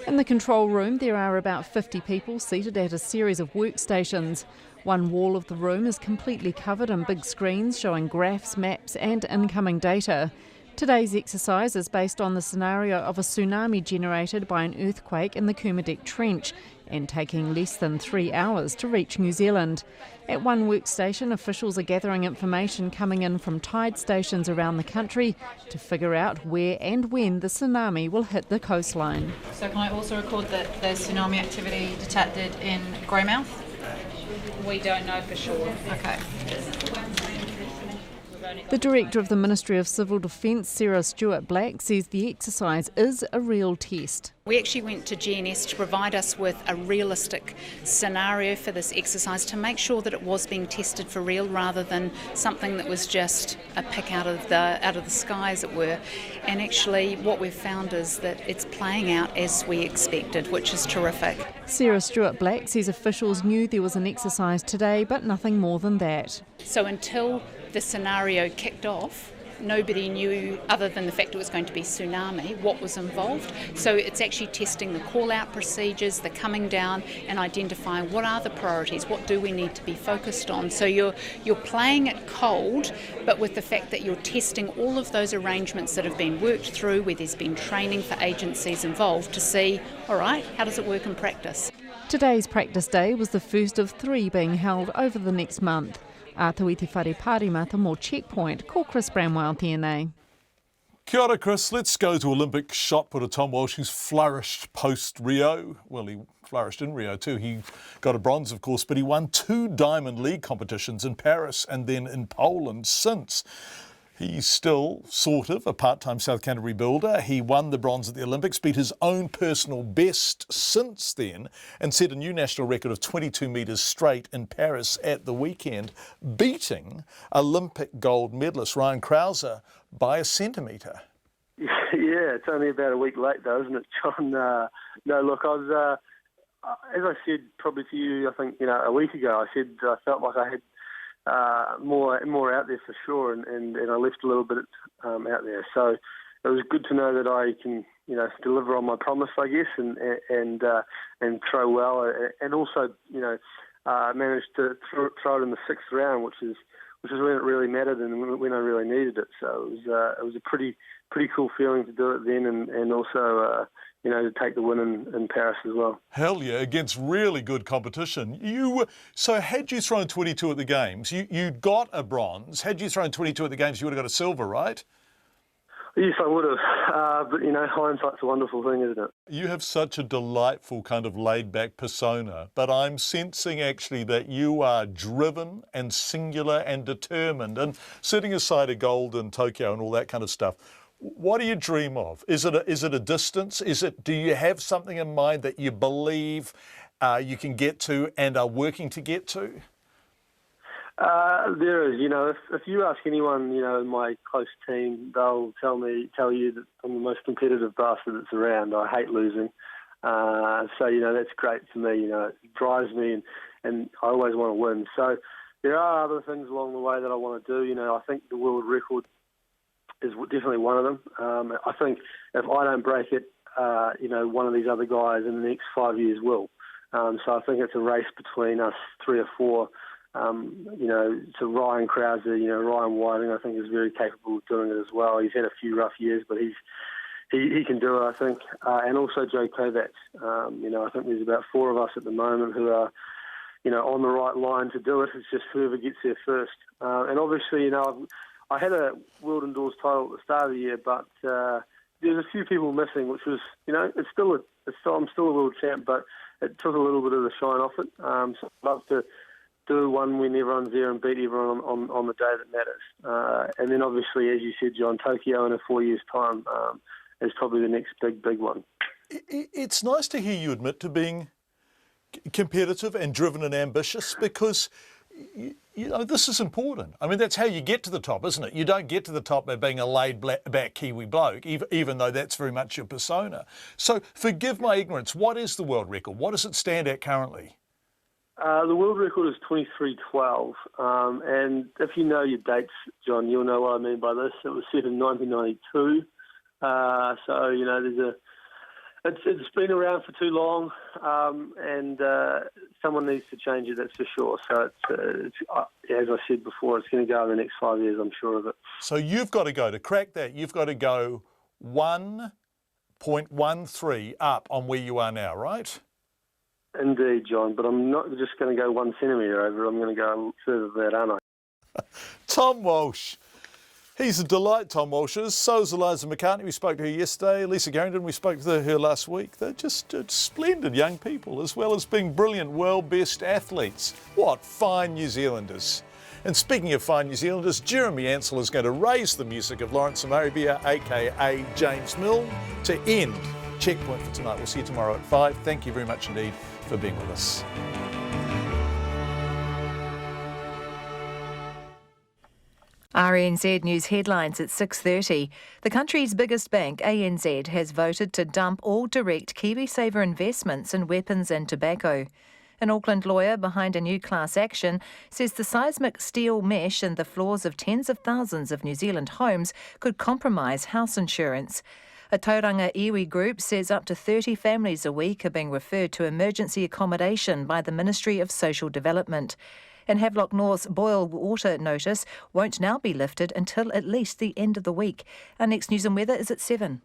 In the control room, there are about 50 people seated at a series of workstations. One wall of the room is completely covered in big screens showing graphs, maps and incoming data. Today's exercise is based on the scenario of a tsunami generated by an earthquake in the Kermadec Trench and taking less than 3 hours to reach New Zealand. At one workstation, officials are gathering information coming in from tide stations around the country to figure out where and when the tsunami will hit the coastline. So can I also record that there's tsunami activity detected in Greymouth? We don't know for sure. Okay. The Director of the Ministry of Civil Defence, Sarah Stewart-Black, says the exercise is a real test. We actually went to GNS to provide us with a realistic scenario for this exercise to make sure that it was being tested for real rather than something that was just a pick out of the sky, as it were. And actually what we've found is that it's playing out as we expected, which is terrific. Sarah Stewart-Black says officials knew there was an exercise today, but nothing more than that. So until the scenario kicked off, nobody knew, other than the fact it was going to be tsunami, what was involved. So it's actually testing the call-out procedures, the coming down, and identifying what are the priorities, what do we need to be focused on. So you're playing it cold, but with the fact that you're testing all of those arrangements that have been worked through, where there's been training for agencies involved, to see, all right, how does it work in practice? Today's practice day was the first of 3 being held over the next month. Ātau i te whare pārimata mō Checkpoint, ko Chris Bramwell tēnei. Kia ora, Chris. Let's go to Olympic shot putter Tom Walsh, who's flourished post-Rio. Well, he flourished in Rio too. He got a bronze, of course, but he won 2 Diamond League competitions in Paris and then in Poland since. He's still sort of a part-time South Canterbury builder. He won the bronze at the Olympics, beat his own personal best since then, and set a new national record of 22 metres straight in Paris at the weekend, beating Olympic gold medalist Ryan Krauser by a centimetre. Yeah, it's only about a week late though, isn't it, John? No, look, I was, as I said probably to you, I think, a week ago, I said I felt like I had more out there for sure, and I left a little bit out there. So it was good to know that I can, deliver on my promise, I guess, and throw well, and also, managed to throw it in the 6th round, which is when it really mattered and when I really needed it. So it was a pretty cool feeling to do it then, and also to take the win in Paris as well. Hell yeah, against really good competition. So had you thrown 22 at the Games, you got a bronze. Had you thrown 22 at the Games, you would have got a silver, right? Yes, I would have. But, hindsight's a wonderful thing, isn't it? You have such a delightful kind of laid-back persona, but I'm sensing actually that you are driven and singular and determined. And setting aside a gold in Tokyo and all that kind of stuff, what do you dream of? Is it a distance? Do you have something in mind that you believe you can get to and are working to get to? There is. If you ask anyone, in my close team, they'll tell you that I'm the most competitive bastard that's around. I hate losing. So, that's great for me. It drives me, and I always want to win. So there are other things along the way that I want to do. I think the world record is definitely one of them. I think if I don't break it, one of these other guys in the next 5 years will. So I think it's a race between us 3 or 4. So Ryan Krauser, Ryan Whiting, I think is very capable of doing it as well. He's had a few rough years, but he can do it, I think. And also Joe Kovacs. I think there's about 4 of us at the moment who are, on the right line to do it. It's just whoever gets there first. And obviously, I had a World Indoors title at the start of the year, but there's a few people missing, which was, I'm still a world champ, but it took a little bit of the shine off it. So I'd love to do one when everyone's there and beat everyone on the day that matters. And then obviously, as you said, John, Tokyo in a 4 years' time is probably the next big one. It's nice to hear you admit to being competitive and driven and ambitious, because this is important. I mean, that's how you get to the top, isn't it? You don't get to the top by being a laid-back Kiwi bloke, even though that's very much your persona. So forgive my ignorance. What is the world record? What does it stand at currently? The world record is 23:12, and if you know your dates, John, you'll know what I mean by this. It was set in 1992, it's been around for too long, and someone needs to change it, that's for sure. So it's as I said before, it's going to go in the next 5 years, I'm sure of it. So you've got to go, to crack that, you've got to go 1.13 up on where you are now, right? Indeed, John, but I'm not just going to go 1 centimetre over. I'm going to go further than that, aren't I? Tom Walsh. He's a delight, Tom Walsh is. So is Eliza McCartney. We spoke to her yesterday. Lisa Garrington, we spoke to her last week. They're just splendid young people, as well as being brilliant world best athletes. What fine New Zealanders. And speaking of fine New Zealanders, Jeremy Ansell is going to raise the music of Lawrence Arabia, a.k.a. James Milne, to end Checkpoint for tonight. We'll see you tomorrow at 5. Thank you very much indeed for being with us. RNZ News headlines at 6:30. The country's biggest bank, ANZ, has voted to dump all direct KiwiSaver investments in weapons and tobacco. An Auckland lawyer behind a new class action says the seismic steel mesh in the floors of tens of thousands of New Zealand homes could compromise house insurance. A Tauranga iwi group says up to 30 families a week are being referred to emergency accommodation by the Ministry of Social Development. And Havelock North's boil water notice won't now be lifted until at least the end of the week. Our next news and weather is at 7.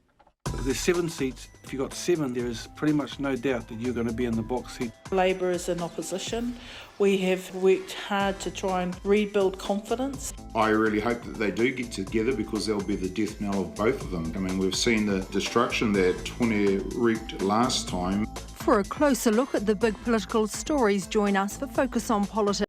There's 7 seats. If you've got 7, there is pretty much no doubt that you're going to be in the box seat. Labor is in opposition. We have worked hard to try and rebuild confidence. I really hope that they do get together, because they'll be the death knell of both of them. I mean, we've seen the destruction that Tuine reaped last time. For a closer look at the big political stories, join us for Focus on Politics.